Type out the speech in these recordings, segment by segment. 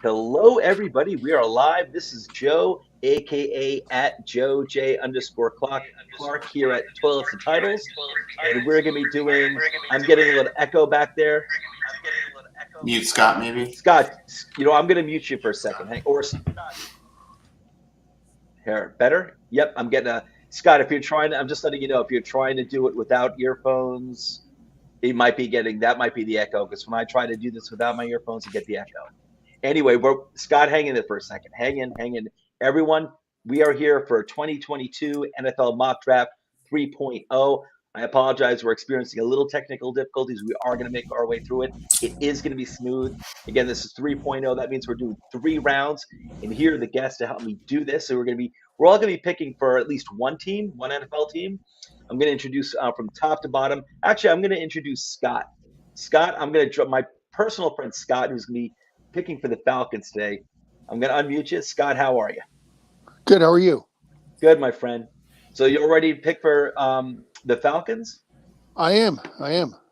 Hello, everybody. We are live. This is Joe, aka at Joe J underscore Clark here at Toilets and Titles, and we're gonna be doing. I'm getting a little echo back there. Mute Scott, maybe. Scott, I'm gonna mute you for a second. Hang or here, better. Yep, I'm getting a Scott. If you're trying, I'm just letting you know if you're trying to do it without earphones, it might be that might be the echo because when I try to do this without my earphones, I get the echo. Anyway, Scott, hang in there for a second. Hang in. Everyone, we are here for 2022 NFL Mock Draft 3.0. I apologize. We're experiencing a little technical difficulties. We are going to make our way through it. It is going to be smooth. Again, this is 3.0. That means we're doing 3 rounds. And here are the guests to help me do this. So we're all going to be picking for at least one team, one NFL team. I'm going to introduce from top to bottom. Actually, I'm going to introduce Scott. Scott, I'm going to drop my personal friend Scott, who's going to be picking for the Falcons today. I'm going to unmute you. Scott, how are you? Good. How are you? Good, my friend. So you're ready to pick for the Falcons? I am.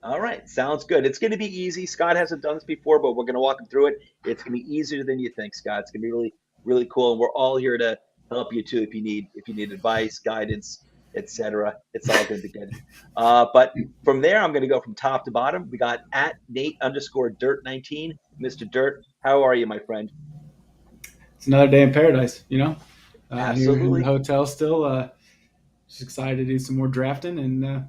All right. Sounds good. It's going to be easy. Scott hasn't done this before, but we're going to walk him through it. It's going to be easier than you think, Scott. It's going to be really, really cool. And we're all here to help you too if you need advice, guidance, etc. It's all going to be good. But from there, I'm going to go from top to bottom. We got at Nate _Dirt19. Mr. Dirt, how are you, my friend? It's another day in paradise, Absolutely. Here in the hotel still. Just excited to do some more drafting and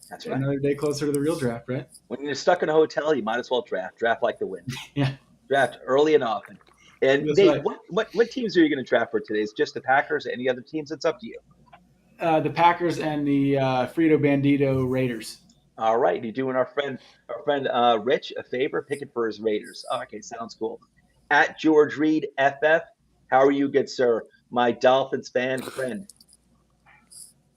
that's right. Another day closer to the real draft, right? When you're stuck in a hotel, you might as well draft. Draft like the wind. Yeah. Draft early and often. And That's Nate, right. what teams are you going to draft for today? Is just the Packers? Any other teams? It's up to you. The Packers and the Frito Bandito Raiders. All right, you're doing our friend Rich a favor, picking for his Raiders. Oh, okay, sounds cool. At George Reed FF, how are you, good sir? My Dolphins fan friend.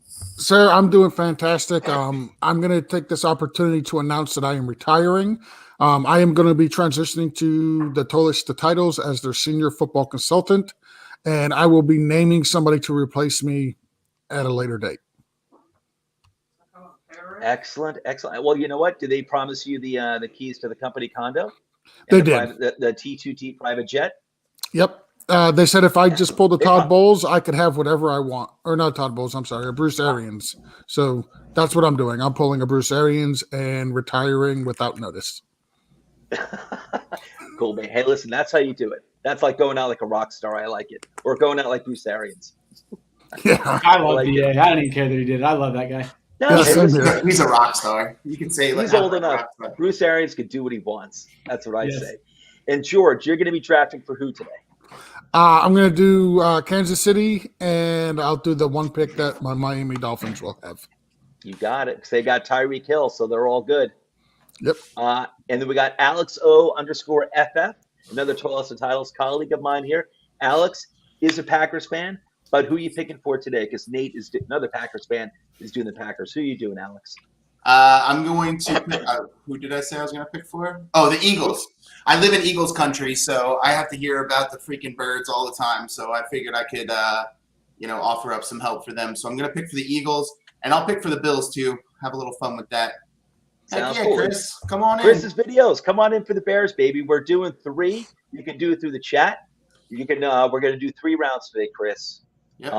Sir, I'm doing fantastic. I'm going to take this opportunity to announce that I am retiring. I am going to be transitioning to the Toilets to Titles as their senior football consultant, and I will be naming somebody to replace me at a later date. Excellent. Well, you know what? Did they promise you the keys to the company condo? They did. The T2T private jet? Yep. They said if I just pulled the Todd Bowles, I could have whatever I want. Or not Todd Bowles, I'm sorry, a Bruce Arians. So that's what I'm doing. I'm pulling a Bruce Arians and retiring without notice. Cool, man. Hey, listen, that's how you do it. That's like going out like a rock star. I like it. Or going out like Bruce Arians. Yeah. I love BA. I don't even care that he did it. I love that guy. No, he's a rock star. You can say he's old enough. Bruce Arians could do what he wants. That's what I say. And George, you're going to be drafting for who today? I'm going to do Kansas City, and I'll do the one pick that my Miami Dolphins will have. You got it. Because they got Tyreek Hill, so they're all good. Yep. And then we got Alex O_FF, another Toilets and Titles colleague of mine here. Alex is a Packers fan, but who are you picking for today? Because Nate is another Packers fan, is doing the Packers. Who are you doing, Alex? I'm going to pick, who did I say I was going to pick for? Oh, the Eagles. I live in Eagles country, so I have to hear about the freaking birds all the time. So I figured I could, offer up some help for them. So I'm going to pick for the Eagles, and I'll pick for the Bills too. Have a little fun with that. Sounds yeah, cool. Chris, come on in. Chris's videos. Come on in for the Bears, baby. We're doing 3. You can do it through the chat. You can. We're going to do 3 rounds today, Chris. Yep.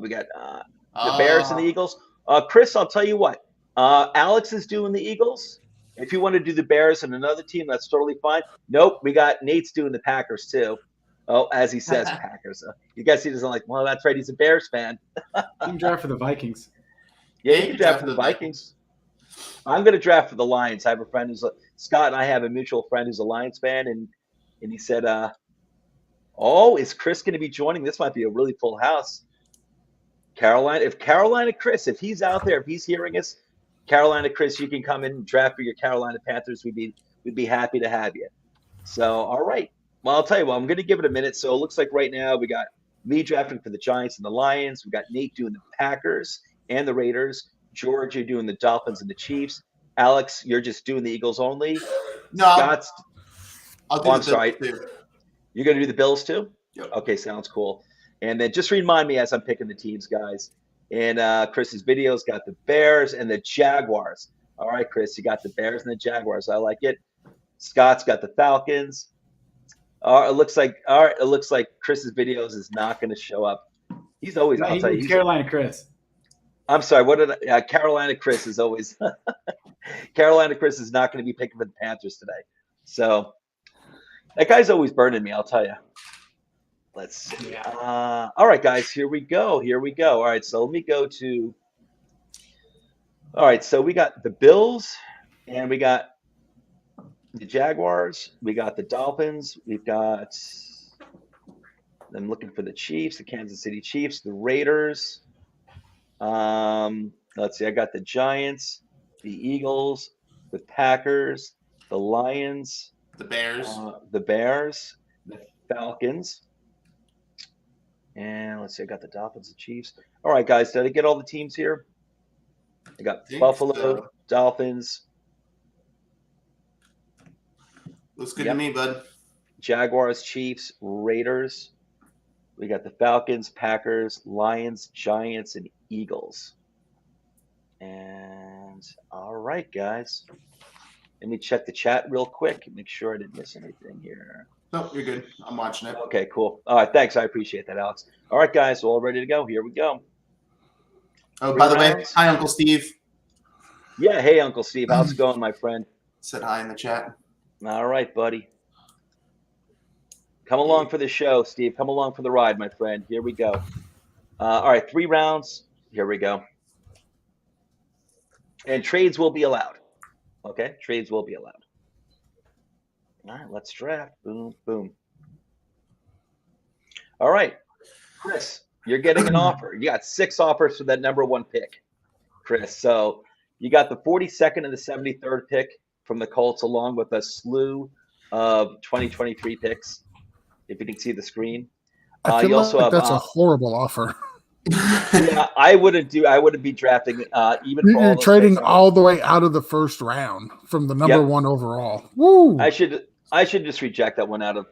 We got the Bears and the Eagles. Chris, I'll tell you what. Alex is doing the Eagles. If you want to do the Bears and another team, that's totally fine. Nope, we got Nate's doing the Packers too. Oh, as he says, Packers. You guys, he doesn't like. Well, that's right. He's a Bears fan. You can draft for the Vikings. Yeah, you can draft for the Vikings. I'm going to draft for the Lions. I have a friend who's Scott, and I have a mutual friend who's a Lions fan, and he said, is Chris going to be joining? This might be a really full house. Carolina Chris, if he's out there, if he's hearing us, Carolina Chris, you can come in and draft for your Carolina Panthers. We'd be happy to have you. So, all right. Well, I'll tell you what, I'm going to give it a minute. So it looks like right now we got me drafting for the Giants and the Lions. We got Nate doing the Packers and the Raiders. George, you're doing the Dolphins and the Chiefs. Alex, you're just doing the Eagles only. No, Scott's. I'm sorry. Too. You're going to do the Bills too? Yep. Okay, sounds cool. And then just remind me as I'm picking the teams, guys. And Chris's video's got the Bears and the Jaguars. All right, Chris, you got the Bears and the Jaguars. I like it. Scott's got the Falcons. It looks like Chris's videos is not going to show up. He's always. I'll He tell you. needs Carolina Chris. I'm sorry. What did Carolina Chris is always. Carolina Chris is not going to be picking for the Panthers today. So that guy's always burning me. I'll tell you. Let's see. Yeah. All right, guys. Here we go. All right. So let me go to. All right. So we got the Bills, and we got the Jaguars. We got the Dolphins. We've got. I'm looking for the Chiefs, the Kansas City Chiefs, the Raiders. Let's see. I got the Giants, the Eagles, the Packers, the Lions, The Bears. the Falcons, and let's see. I got the Dolphins, the Chiefs. All right, guys. Did I get all the teams here? I got Think Buffalo, so. Dolphins, Looks good Yep. to me, bud. Jaguars, Chiefs, Raiders. We got the Falcons, Packers, Lions, Giants, and Eagles. And all right, guys. Let me check the chat real quick. Make sure I didn't miss anything here. No, you're good. I'm watching it. Okay, cool. All right, thanks. I appreciate that, Alex. All right, guys, all ready to go. Here we go. Oh, Three by the way, rounds. hi, Uncle Steve. Yeah, hey, Uncle Steve. How's it going, my friend? Said hi in the chat. All right, buddy. Come along for the show, Steve. Come along for the ride, my friend. Here we go. All right, 3 rounds. Here we go. And trades will be allowed. Okay, trades will be allowed. All right, let's draft. Boom, boom. All right, Chris, you're getting an offer. You got 6 offers for that number 1 pick, Chris. So you got the 42nd and the 73rd pick from the Colts, along with a slew of 2023 picks. If you can see the screen. I feel You also like have, that's a horrible offer. yeah, I wouldn't be drafting even for all You're those trading picks. all the way out of the first round from the number Yep. 1 overall. Woo! I should just reject that one out of.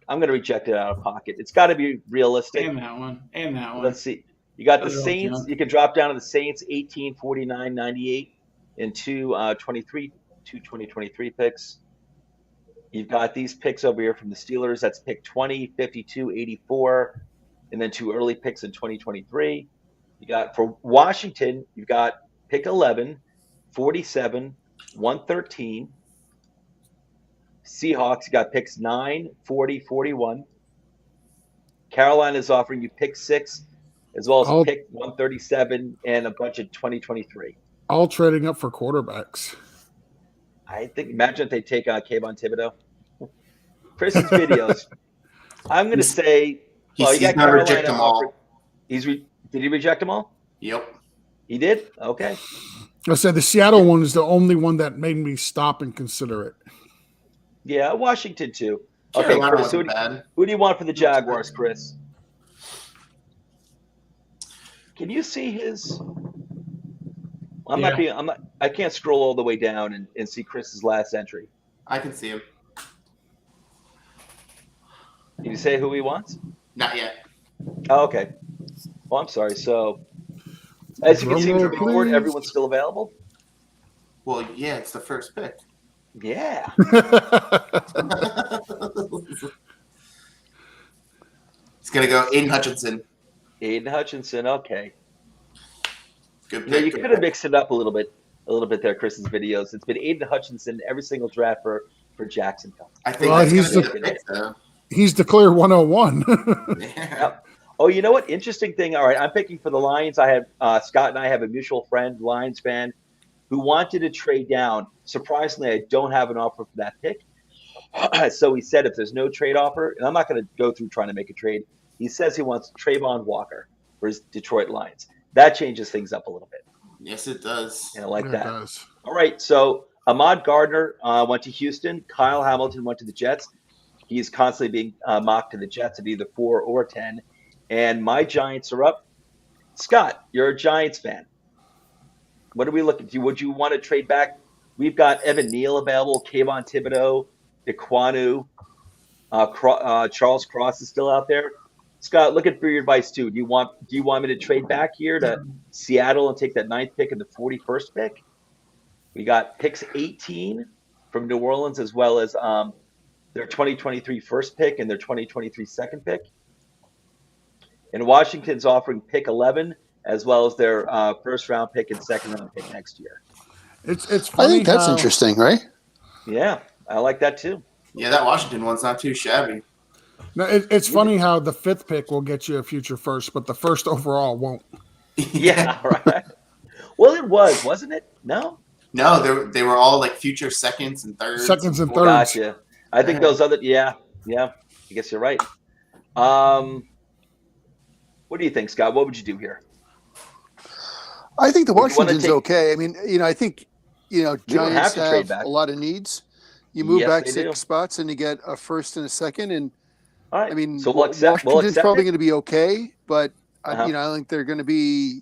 I'm going to reject it out of pocket. It's got to be realistic. And that one. Let's see. You got the Those are all Saints. junk. You can drop down to the Saints 18, 49, 98, and 2023 picks. You've got these picks over here from the Steelers. That's pick 20, 52, 84, and then 2 early picks in 2023. You got for Washington, you've got pick 11, 47, 113. Seahawks, you got picks 9, 40, 41. Carolina's offering you pick 6, as well as pick 137 and a bunch of 2023. All trading up for quarterbacks. I think, imagine if they take Kayvon Thibodeau. Chris's videos. I'm going to say, well, you got gonna reject Carolina them all. offered. Did he reject them all? Yep. He did? Okay. I said the Seattle one is the only one that made me stop and consider it. Yeah, Washington too. Okay, Carolina Chris, wasn't bad. who do you want for the Jaguars, Chris? Can you see his? I can't scroll all the way down and see Chris's last entry. I can see him. Can you say who he wants? Not yet. Oh, okay. Well, I'm sorry. So, as you can see, Drumroll, moving forward, please. everyone's still available. Well, yeah, it's the first pick. Yeah. It's gonna go Aiden Hutchinson. Aiden Hutchinson. Okay. Good You know, pick. you good could have pick. mixed it up a little bit there, Chris's videos. It's been Aiden Hutchinson every single draft for Jacksonville. I think Well, that's he's gonna be the- the pick, though. He's the clear 101. Yeah. Oh, you know what? Interesting thing. All right, I'm picking for the Lions. I have Scott and I have a mutual friend, Lions fan, who wanted to trade down. Surprisingly, I don't have an offer for that pick. So he said if there's no trade offer, and I'm not going to go through trying to make a trade, he says he wants Trayvon Walker for his Detroit Lions. That changes things up a little bit. Yes, it does. And I like It that. does. All right, so Ahmad Gardner went to Houston. Kyle Hamilton went to the Jets. He's constantly being mocked to the Jets at either 4 or 10. And my Giants are up. Scott, you're a Giants fan. What are we looking to? Would you want to trade back? We've got Evan Neal available, Kayvon Thibodeau, Iquanu, Charles Cross is still out there. Scott, looking for your advice too. Do you want me to trade back here to Seattle and take that 9th pick and the 41st pick? We got picks 18 from New Orleans, as well as their 2023 first pick and their 2023 second pick. And Washington's offering pick 11 as well as their first round pick and second round pick next year. It's I funny. think that's how, interesting, right? Yeah, I like that too. Yeah, that Washington one's not too shabby. No, it's funny how the 5th pick will get you a future first, but the first overall won't. Yeah, right. Well, it wasn't it? No? No, they were all like future seconds and thirds. Seconds and Oh, thirds. gotcha. I think those other, yeah. I guess you're right. What do you think, Scott? What would you do here? I think the Would you wanna Washington's take- okay. I mean, I think, don't Giants have to trade have back. a lot of needs. You move Yes, back they 6 do. spots and you get a first and a second. And All right. I mean, so we'll accept. Washington's probably going to be okay, but Uh-huh. I don't think they're going to be.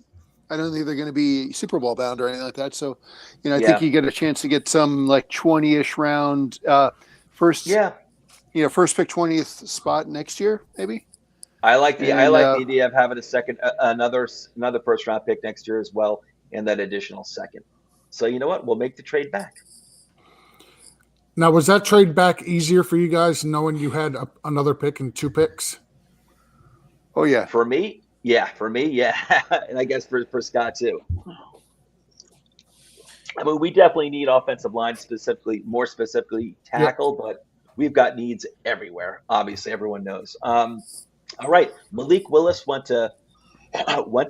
I don't think they're going to be Super Bowl bound or anything like that. So, I Yeah. think you get a chance to get some like 20-ish round first. Yeah, First pick 20th spot next year, maybe. I like the And, the idea of having a second, another first round pick next year as well, and that additional second. So you know what? We'll make the trade back. Now, was that trade back easier for you guys knowing you had another pick and 2 picks? Oh yeah. For me, yeah. And I guess for Scott too. I mean, we definitely need offensive line, more specifically tackle, but we've got needs everywhere. Obviously, everyone knows. All right, Malik Willis went to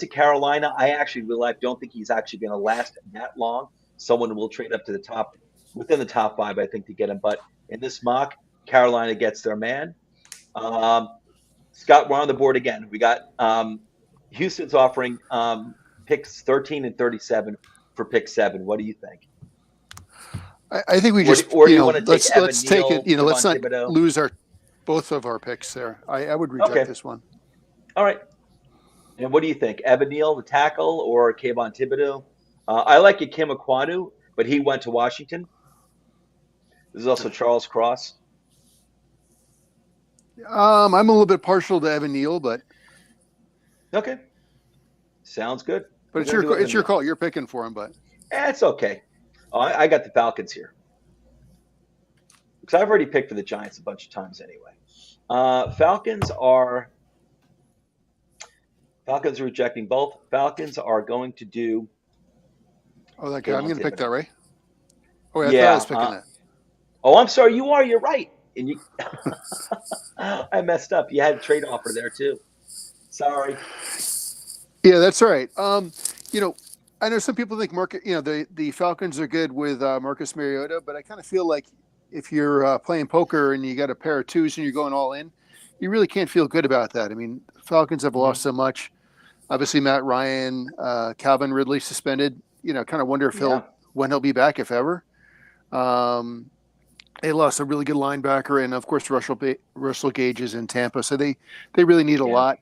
Carolina. I actually don't think he's actually going to last that long. Someone will trade up to the top, within the top 5, I think, to get him. But in this mock, Carolina gets their man. Scott, we're on the board again. We got Houston's offering picks 13 and 37 for pick 7. What do you think? I think we Or just do you wanna take Evan let's take it. Neal, Let's not Devon Thibodeau? lose both of our picks there. I would reject Okay. this one. All right. And what do you think? Evan Neal, the tackle, or Kayvon Thibodeau? I like Akim Ekwonu, but he went to Washington. This is also Charles Cross. I'm a little bit partial to Evan Neal, but Okay. Sounds good. it's We're gonna do your Evan call. You're picking for him, but It's okay. I got the Falcons here. Because I've already picked for the Giants a bunch of times anyway. Falcons are rejecting both. Falcons are going to do. that guy. I'm going to pick Thibodeau. that, right? Oh, yeah, I Yeah, thought I was picking that. Oh, I'm sorry. You are. You're right. And you, I messed up. You had a trade offer there too. Sorry. Yeah, that's all right. I know some people think the Falcons are good with Marcus Mariota, but I kind of feel like if you're playing poker and you got a pair of 2s and you're going all in, you really can't feel good about that. I mean, Falcons have lost so much. Obviously, Matt Ryan, Calvin Ridley suspended. Kind of wonder if when he'll be back, if ever. They lost a really good linebacker, and of course, Russell Gage is in Tampa, so they really need a lot.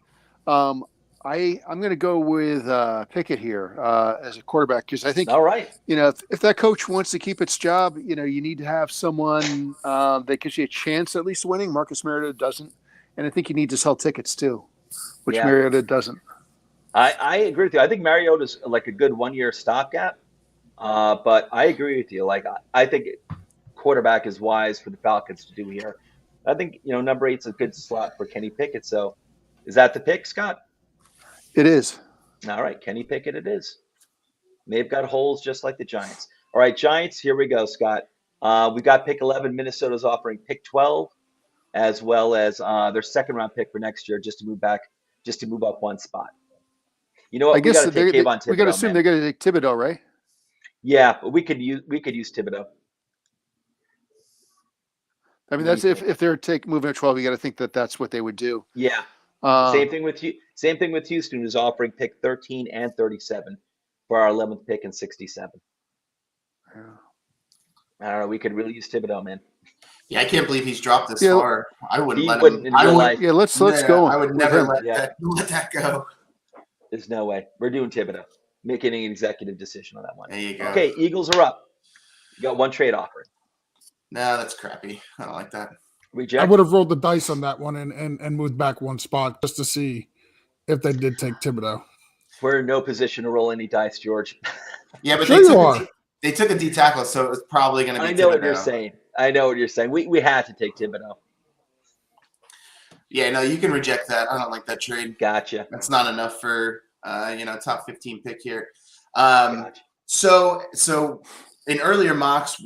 I'm going to go with Pickett here as a quarterback because I think All right. if that coach wants to keep its job, you need to have someone that gives you a chance at least winning. Marcus Mariota doesn't, and I think you need to sell tickets too, which Mariota doesn't. I agree with you. I think Mariota's like a good 1-year stopgap, but I agree with you. Like I think quarterback is wise for the Falcons to do here. I think number 8's a good slot for Kenny Pickett. So, is that the pick, Scott? It is. All right, Kenny Pickett it is. They've got holes just like the Giants. All right, Giants, here we go, Scott. We got pick 11. Minnesota's offering pick 12, as well as their second-round pick for next year, just to move up 1 spot. You know what? I guess we got to assume they're going to take Thibodeau, right? Yeah, but we could use Thibodeau. I mean, that's if they're moving at 12, you got to think that's what they would do. Yeah. Same thing with Houston, who's offering pick 13 and 37 for our 11th pick and 67. Yeah. I don't know. We could really use Thibodeau, man. Yeah, I can't believe he's dropped this Yeah, far. I wouldn't He let wouldn't him. in real life. Yeah, let's go. I would with never him. let that go. There's no way. We're doing Thibodeau. Making an executive decision on that one. There you go. Okay, Eagles are up. You got 1 trade offer. No, that's crappy. I don't like that. Reject. I would have rolled the dice on that one and moved back 1 spot just to see if they did take Thibodeau. We're in no position to roll any dice, George. Yeah, but Sure you are. they took a D tackle, so it was probably going to be. I know what Thibodeau. you're saying. I know what you're saying. We had to take Thibodeau. Yeah, no, you can reject that. I don't like that trade. Gotcha. That's not enough for top 15 pick here. Gotcha. So in earlier mocks,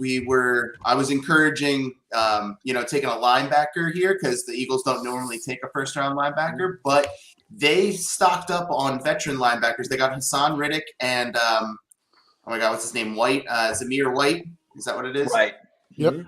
I was encouraging taking a linebacker here because the Eagles don't normally take a first round linebacker, but they stocked up on veteran linebackers. They got Hassan Riddick and oh my God, what's his name? White, Zamir White. Is that what it is? Right. Yep.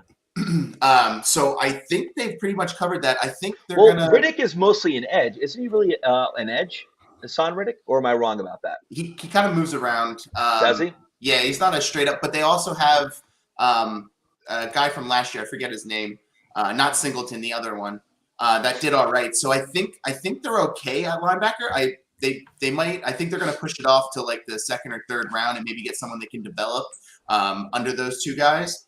So I think they've pretty much covered that. I think they're gonna. Riddick is mostly an edge. Isn't he really an edge, Hassan Riddick? Or am I wrong about that? He kind of moves around. Does he? Yeah, he's not as straight up. But they also have a guy from last year. I forget his name. Not Singleton, the other one. That did all right. So I think they're okay at linebacker. They might. I think they're going to push it off to like the second or third round and maybe get someone they can develop under those two guys.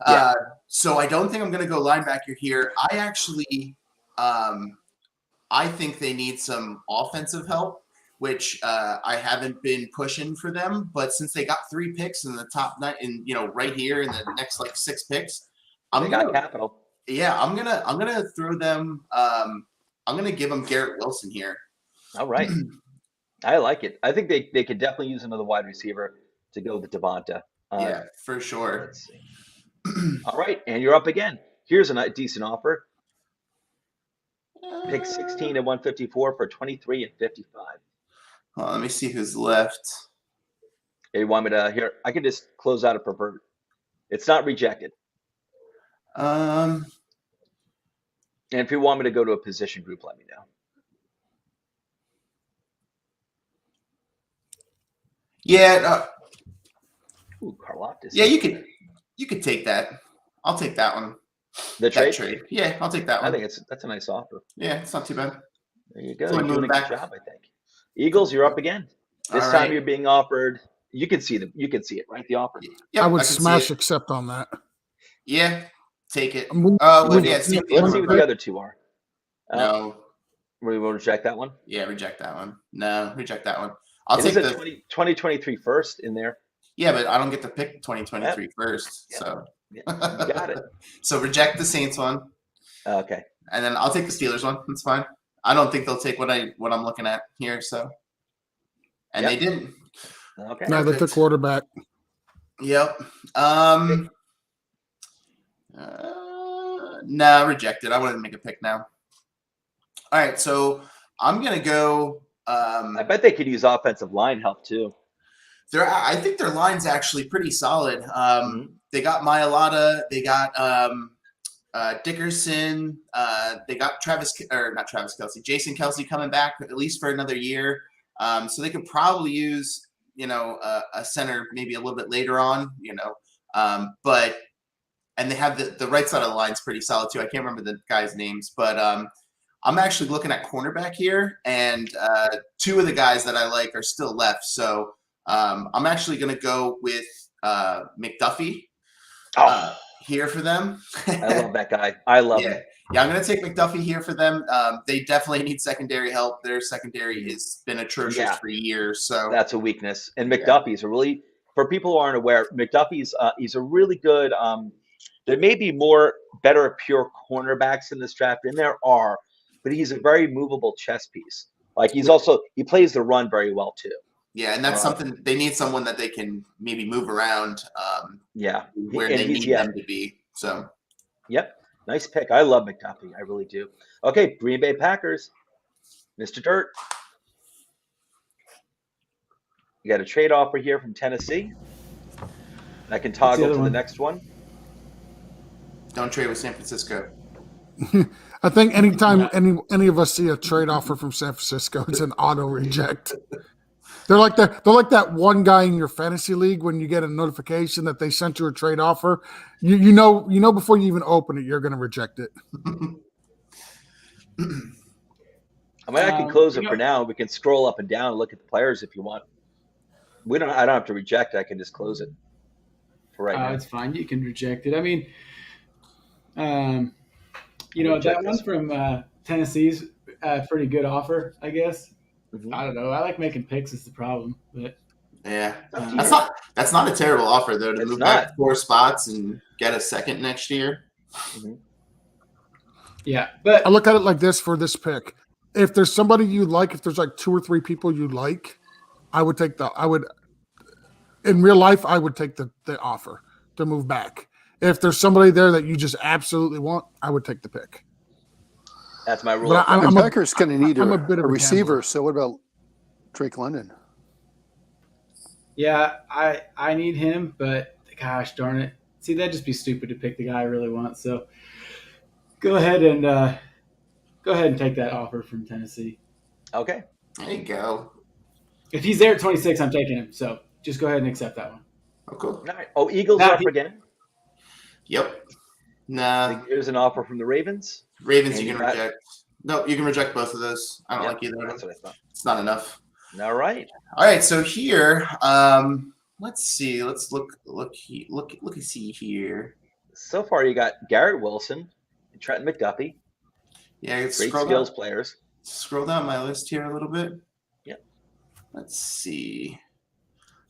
Yeah. So I don't think I'm going to go linebacker here. I actually, I think they need some offensive help, which I haven't been pushing for them. But since they got 3 picks in the top 9, and right here in the next like 6 picks, They got capital. Yeah, I'm gonna throw them. I'm gonna give them Garrett Wilson here. All right. I like it. I think they could definitely use another wide receiver to go with Devonta. Yeah, for sure. Let's see. All right, and you're up again. Here's a decent offer. Pick 16 and 154 for 23 and 55. Let me see who's left. Hey, you want me to here? I can just close out a preferred. It's not rejected. And if you want me to go to a position group, let me know. Yeah. Ooh, Karlaftis. Yeah, you could take that. I'll take that one. The That trade. Yeah, I'll take that I one. think that's a nice offer. Yeah, it's not too bad. There you go. So You're I'm doing a moving good back. job, I think. Eagles, you're up again. This All time right. you're being offered. You can see them. You can see it, right? The offer. Yep, I would can see smash it. accept on that. Yeah, take it. Move- Well, move- yeah, Let's see move- the see what the other two are. No. We will reject that one. Yeah, reject that one. No, reject that one. I'll It take is a the 2023 first in there. Yeah, but I don't get to pick 2023 first. Yeah. So Yeah, you got it. So reject the Saints one. Okay. And then I'll take the Steelers one. That's fine. I don't think they'll take what I'm looking at here. So, and they didn't. Okay. No, they took quarterback. Yep. No, rejected. I wanted to make a pick now. All right, so I'm gonna go. I bet they could use offensive line help too. I think their line's actually pretty solid. Mhm. They got Mailata. They got Dickerson. They got Jason Kelsey coming back at least for another year. So they could probably use, a center maybe a little bit later on, but and they have the right side of the line's pretty solid too. I can't remember the guys' names, but I'm actually looking at cornerback here, and 2 of the guys that I like are still left. So I'm actually going to go with McDuffie. Here for them. I love that guy. I love him. Yeah, I'm going to take McDuffie here for them. They definitely need secondary help. Their secondary has been atrocious for years. So that's a weakness. And McDuffie's a really, for people who aren't aware, McDuffie's he's a really good. There may be more better pure cornerbacks in this draft, and there are, but he's a very movable chess piece. Like he plays the run very well too. Yeah, and that's something they need, someone that they can maybe move around. Where they need them to be. So, yep, nice pick. I love McDuffie. I really do. Okay, Green Bay Packers, Mr. Dirt. You got a trade offer here from Tennessee. I can toggle to the next one. Don't trade with San Francisco. I think anytime any of us see a trade offer from San Francisco, it's an auto reject. They're like that one guy in your fantasy league when you get a notification that they sent you a trade offer. You know before you even open it, you're going to reject it. I can close it for now. We can scroll up and down and look at the players if you want. I don't have to reject it. I can just close it for right now. It's fine. You can reject it. I mean, that one from Tennessee's a pretty good offer, I guess. Mm-hmm. I don't know. I like making picks is the problem, but yeah, That's not a terrible offer, though, to It's move not. back 4 spots and get a second next year. Mhm. Yeah, but I look at it like this for this pick. If there's somebody you like, if there's like 2 or 3 people you like, I would in real life, I would take the offer to move back. If there's somebody there that you just absolutely want, I would take the pick. That's my rule. But And Packers kind of need I'm a a bit of a receiver. gambler. So what about Drake London? yeah, I need him, but gosh darn it. See, that'd just be stupid to pick the guy I really want. So go ahead and take that offer from Tennessee. Okay. There you go. If he's there at 26, I'm taking him. So just go ahead and accept that one. Oh, cool. All right. Oh, Eagles Now up he- again. Yep. Nah. Here's an offer from the Ravens. Ravens, And you you can got- reject. No, you can reject both of those. I don't Yep, like either of That's them. what I thought. It's not enough. All right. All right, so here, let's see. Let's look and see here. So far, you got Garrett Wilson, and Trenton McDuffie, Yeah, great scroll skills down, players. scroll down my list here a little bit. Yep. Let's see.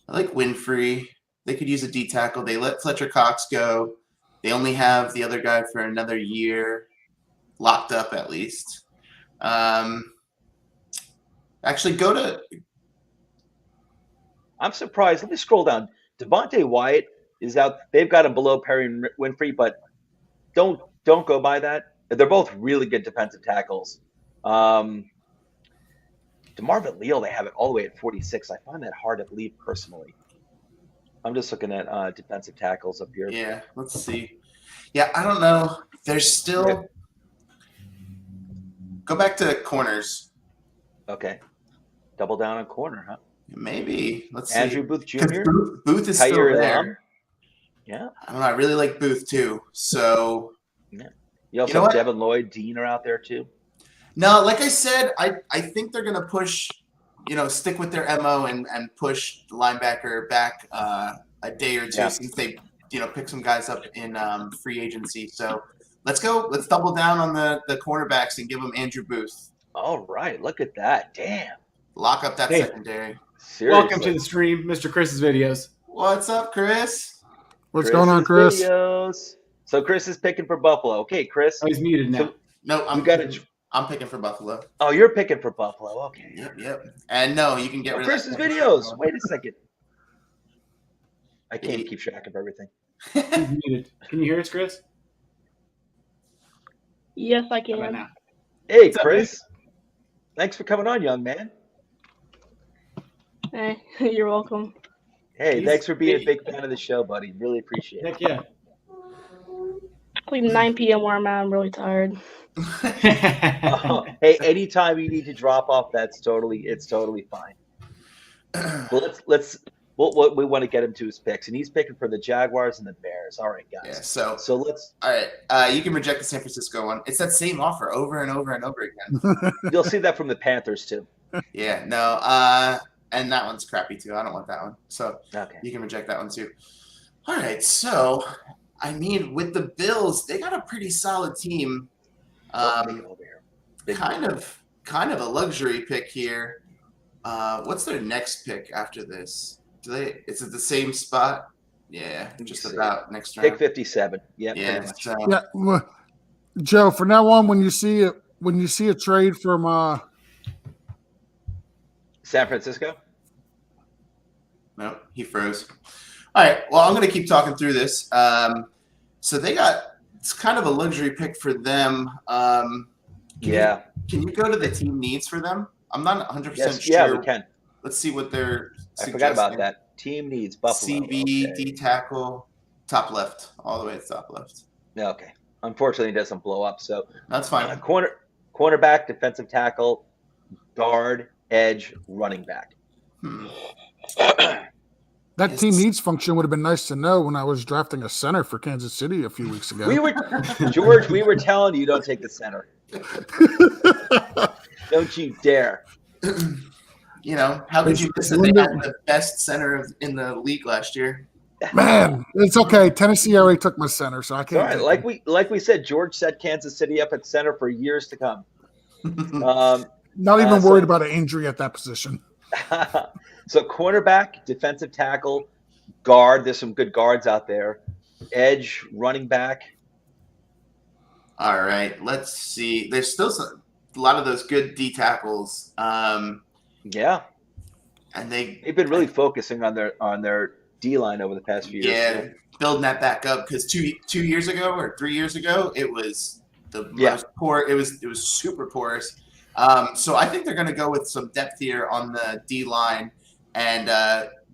I like Winfrey. They could use a D tackle. They let Fletcher Cox go. They only have the other guy for another year, locked up at least. Actually, go to. I'm surprised. Let me scroll down. Devontae Wyatt is out. They've got him below Perry and Winfrey, but don't go by that. They're both really good defensive tackles. DeMarvin Leal, they have it all the way at 46. I find that hard to believe personally. I'm just looking at defensive tackles up here. Yeah, let's see. Yeah, I don't know. There's still. Yeah. Go back to corners. Okay. Double down on corner, huh? Maybe. Let's Andrew see. Booth 'Cause Jr., Booth is still Tyler there. Lam. Yeah. I don't know. I really like Booth too. So You also know have what? Devin Lloyd, Dean are out there too. no, like I said, I think they're gonna push, stick with their MO and push the linebacker back a day or two Yeah. since they pick some guys up in free agency. So let's go. Let's double down on the cornerbacks and give them Andrew Booth. All right. Look at that. Damn. Lock up that Hey. secondary. Seriously. Welcome to the stream, Mr. Chris's videos. What's up, Chris? What's going on, Chris? Videos. So Chris is picking for Buffalo. Okay, Chris. Oh, he's muted now. So- No, I'm picking for Buffalo. Oh, you're picking for Buffalo. Okay. Yep. And no, you can get rid of Chris's that. videos. Wait a second. I can't keep track of everything. He's muted. Can you hear us, Chris? Yes, I How about can. now? Hey, What's up, Chris. Thanks for coming on, young man. Hey, you're welcome. Hey, He's thanks for being a big. big fan of the show, buddy. Really appreciate it. Heck yeah. It's like 9 p.m. where I'm at. I'm really tired. Hey, anytime you need to drop off, it's totally fine. Well, we want to get him to his picks, and he's picking for the Jaguars and the Bears. All right, Yeah. guys. So So let's. all right, you can reject the San Francisco one. It's that same offer over and over and over again. You'll see that from the Panthers too. Yeah. No. And that one's crappy too. I don't want that one. So Okay. you can reject that one too. All right. So I mean, with the Bills, they got a pretty solid team. Over here. Big Kind of a luxury pick here. What's their next pick after this? Is it the same spot? Yeah, me just see. about next pick round. 57. Yeah. Yeah. Pretty much. So, Yeah, well, Joe. From now on, when you see a trade from San Francisco. no, he froze. All right. Well, I'm going to keep talking through this. So it's kind of a luxury pick for them. Can you go to the team needs for them? I'm not 100% Yes. sure. Yeah, we can. Let's see what they're I forgot about that. Team needs Buffalo. CB, Okay. D tackle, top left, all the way to top left. Okay. Unfortunately, it doesn't blow up. So That's fine. cornerback, defensive tackle, guard, edge, running back. that team needs function would have been nice to know when I was drafting a center for Kansas City a few weeks ago. We were telling you don't take the center. Don't you dare. How could you miss it? They had the best center in the league last year. Man, it's okay. Tennessee already took my center, so I All can't. right, like we said, George set Kansas City up at center for years to come. Not even worried about an injury at that position. So cornerback, defensive tackle, Guard. There's some good guards out there. Edge, running back. All right, let's see. There's still a lot of those good D tackles. Yeah, And they've been really focusing on their D line over the past few years. Yeah, building that back up because 2 years ago or 3 years ago, it was the most poor. It was super porous. So I think they're going to go with some depth here on the D line. And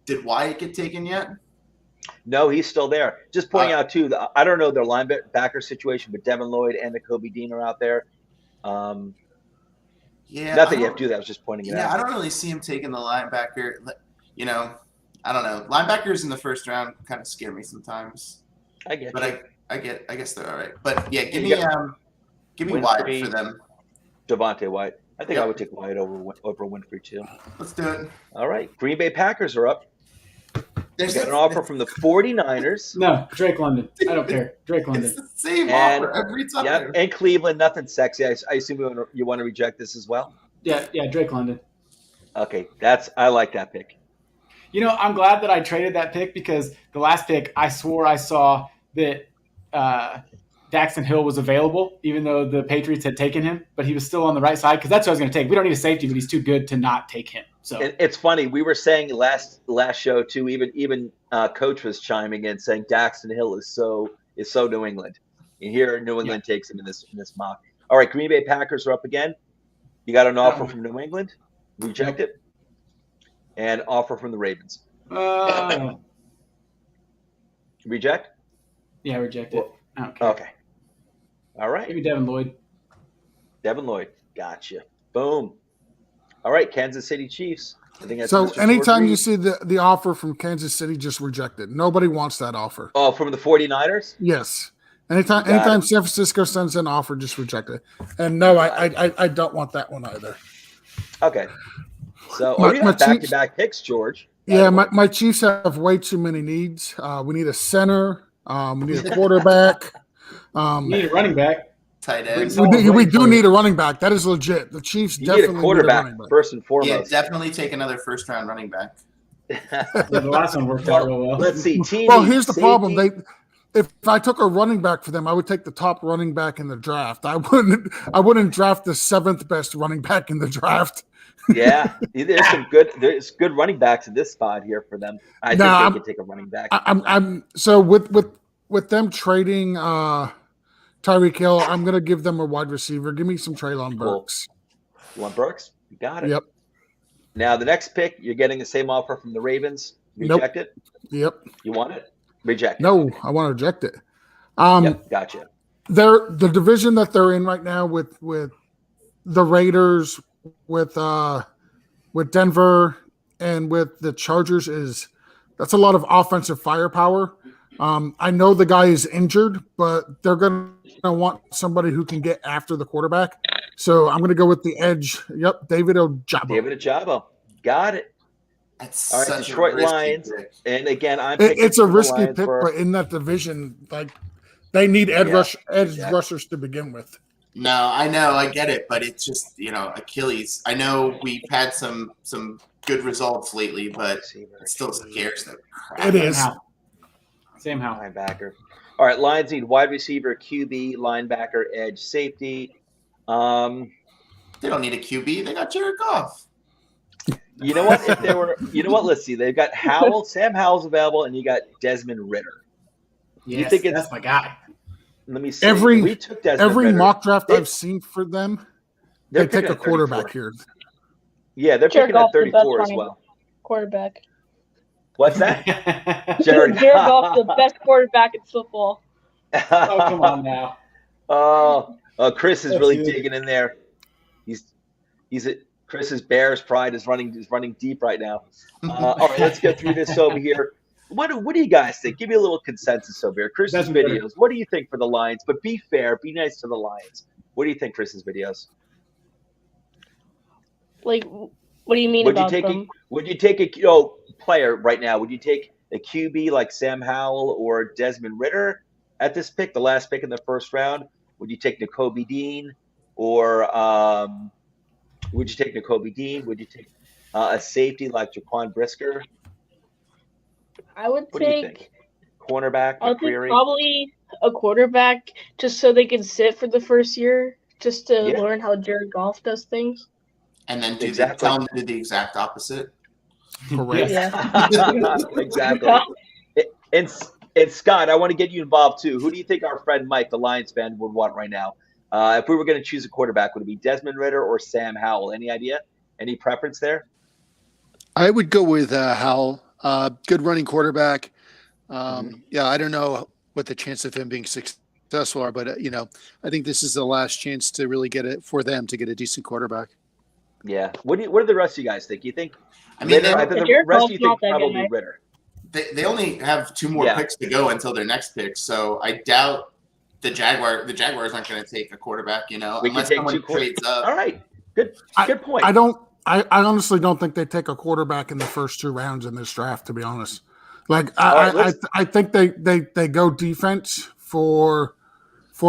did Wyatt get taken yet? No, he's still there. Just pointing out too, I don't know their linebacker situation, but Devin Lloyd and Nakobe Dean are out there. Yeah, not that you have to do that. I was just pointing it out. Yeah, I don't really see him taking the linebacker. You know, I don't know. Linebackers in the first round kind of scare me sometimes. I get But you. I guess they're all right. But yeah, give me Winfrey, Wyatt for them. Devontae White. I think Yep. I would take White over Winfrey too. Let's do it. All right. Green Bay Packers are up. There's We got an offer from the 49ers. No, Drake London. I don't care. Drake London. It's the same And- offer every time. Yep. And Cleveland, nothing sexy. I assume you want to reject this as well? Yeah, Drake London. Okay. I like that pick. You know, I'm glad that I traded that pick because the last pick, I swore I saw that Daxton Hill was available, even though the Patriots had taken him, but he was still on the right side because that's what I was going to take. We don't need a safety, but he's too good to not take him. So And it's funny. We were saying last show too. Even Coach was chiming in saying Daxton Hill is so New England. And here New England takes him in this mock. All right, Green Bay Packers are up again. You got an offer from New England. Reject it. And offer from the Ravens. Reject. Yeah, reject it. I don't care. Okay. All right. Maybe Devin Lloyd. Devin Lloyd. Gotcha. Boom. All right, Kansas City Chiefs. I think that's So Mr. anytime Ford you Reed. see the offer from Kansas City, just reject it. Nobody wants that offer. Oh, from the 49ers? Yes. Anytime Got it. San Francisco sends an offer, just reject it. And no, I don't want that one either. Okay. So My- you my have back-to-back picks, George. Yeah, my Chiefs have way too many needs. We need a center. We need a quarterback. You need a running back. Tight end. We do need a running back. That is legit. The Chiefs You definitely need a quarterback running back. first and Yeah, foremost. definitely take another first-round running back. Yeah, the last one worked out real well. Let's see. Team Well, needs here's the safety. problem. If I took a running back for them, I would take the top running back in the draft. I wouldn't draft the 7th best running back in the draft. Yeah, there's good running backs in this spot here for them. I think they could take a running back. I'm so with them trading Tyreek Hill, I'm gonna give them a wide receiver. Give me some Treylon Cool. Burks. You want Burks? You got it. Yep. Now the next pick, you're getting the same offer from the Ravens. Nope. Reject it. Yep. You want it? Reject it. No, I want to reject it. Yep, gotcha. They're the division that they're in right now with the Raiders, with Denver, and with the Chargers that's a lot of offensive firepower. I know the guy is injured, but they're going to want somebody who can get after the quarterback. So I'm going to go with the edge. Yep, David Ojabo. David Ojabo. Got it. That's All right, such Detroit a risky Lions. pick. And again, I'm picking It's a for the risky Lions pick, for- but in that division, like they need edge Yeah. rushers to begin with. No, I know, I get it, but it's just Achilles. I know we've had some good results lately, but it still scares the crap. It is. Same how. linebacker. All right, Lions need wide receiver, QB, linebacker, edge, safety. They don't need a QB. They got Jared Goff. You know what? If they were, let's see. They've got Howell, Sam Howell's available, and you got Desmond Ritter. Yes, think it's- that's my guy. Let me see. Every- we took Desmond Every Ritter. mock draft They- I've seen for them, They're they take picking a at quarterback 34. here. Yeah, they're Jared picking at Goff's the best 34 as running well. quarterback. What's that? Jared Jared Goff's the best quarterback in football. Oh, come on now. Oh, Chris is That's really good. digging in there. Chris's Bears pride is running deep right now. All right, let's get through this over here. What do you guys think? Give me a little consensus over here. Chris's That's better. videos. What do you think for the Lions? But be fair, be nice to the Lions. What do you think, Chris's videos? Like, what do you mean about them? Would you take a player right now? Would you take a QB like Sam Howell or Desmond Ritter at this pick, the last pick in the first round? Would you take Nakobe Dean or would you take Nakobe Dean? Would you take a safety like Jaquan Brisker? I would What do you take. think? Cornerback, I would take McCreary? probably a quarterback just so they can sit for the first year, just to Yeah. learn how Jared Goff does things. And then Exactly. tell them to do the exact opposite. Correct. Yeah. Exactly. And Scott, I want to get you involved too. Who do you think our friend Mike, the Lions fan, would want right now? If we were going to choose a quarterback, would it be Desmond Ridder or Sam Howell? Any idea? Any preference there? I would go with Howell. Good running quarterback. Yeah, I don't know what the chance of him being successful are, but I think this is the last chance to really get it for them to get a decent quarterback. Yeah. What do the rest of you guys think? You think? I mean, Ridder? I think the Jared rest of Goff's you think not that probably guy. Ridder. they only have 2 more Yeah. picks to go until their next pick, so I doubt the Jaguars aren't going to take a quarterback, We can unless take someone 2 trades up. All right. Good point. I honestly don't think they take a quarterback in the first 2 rounds in this draft, to be honest. Like right, I think they go defense for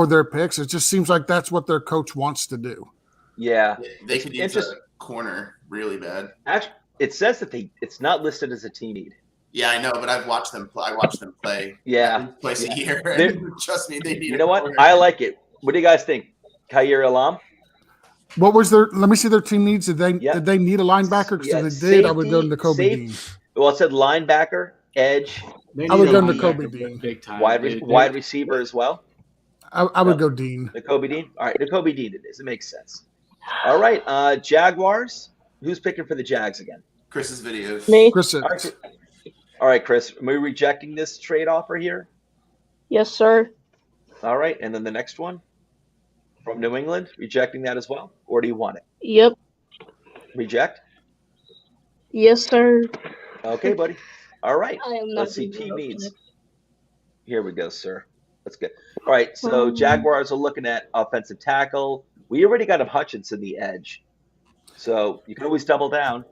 their picks. It just seems like that's what their coach wants to do. Yeah. They could use Interest- a corner really bad. Actually, it says that it's not listed as a team need. Yeah, I know, but I've watched them play. I watch them play. Yeah. Twice a year. They're- And trust me, they need. You a know what? corner. I like it. What do you guys think? Khair Alam? What was their? Let me see their team needs. Did they need a linebacker? Because Yeah, if they did, I would go safety, to Kobe Dean. Well, it said linebacker, edge, I would go to Linebacker Kobe Dean. big time. wide dude. receiver as well. I would go Dean. Nakobe Dean. All right, Nakobe Dean it is. It makes sense. All right, Jaguars. Who's picking for the Jags again? Chris's videos. Me? Chris All right, all right, Chris. Are we rejecting this trade offer here? Yes, sir. All right, and then the next one from New England, rejecting that as well, or do you want it? Yep. Reject. Yes, sir. Okay, buddy. All right. I am not. Let's see. giving Team up needs. tonight. Here we go, sir. That's good. All right. So Jaguars are looking at offensive tackle. We already got a Hutchinson the edge, so you can always double down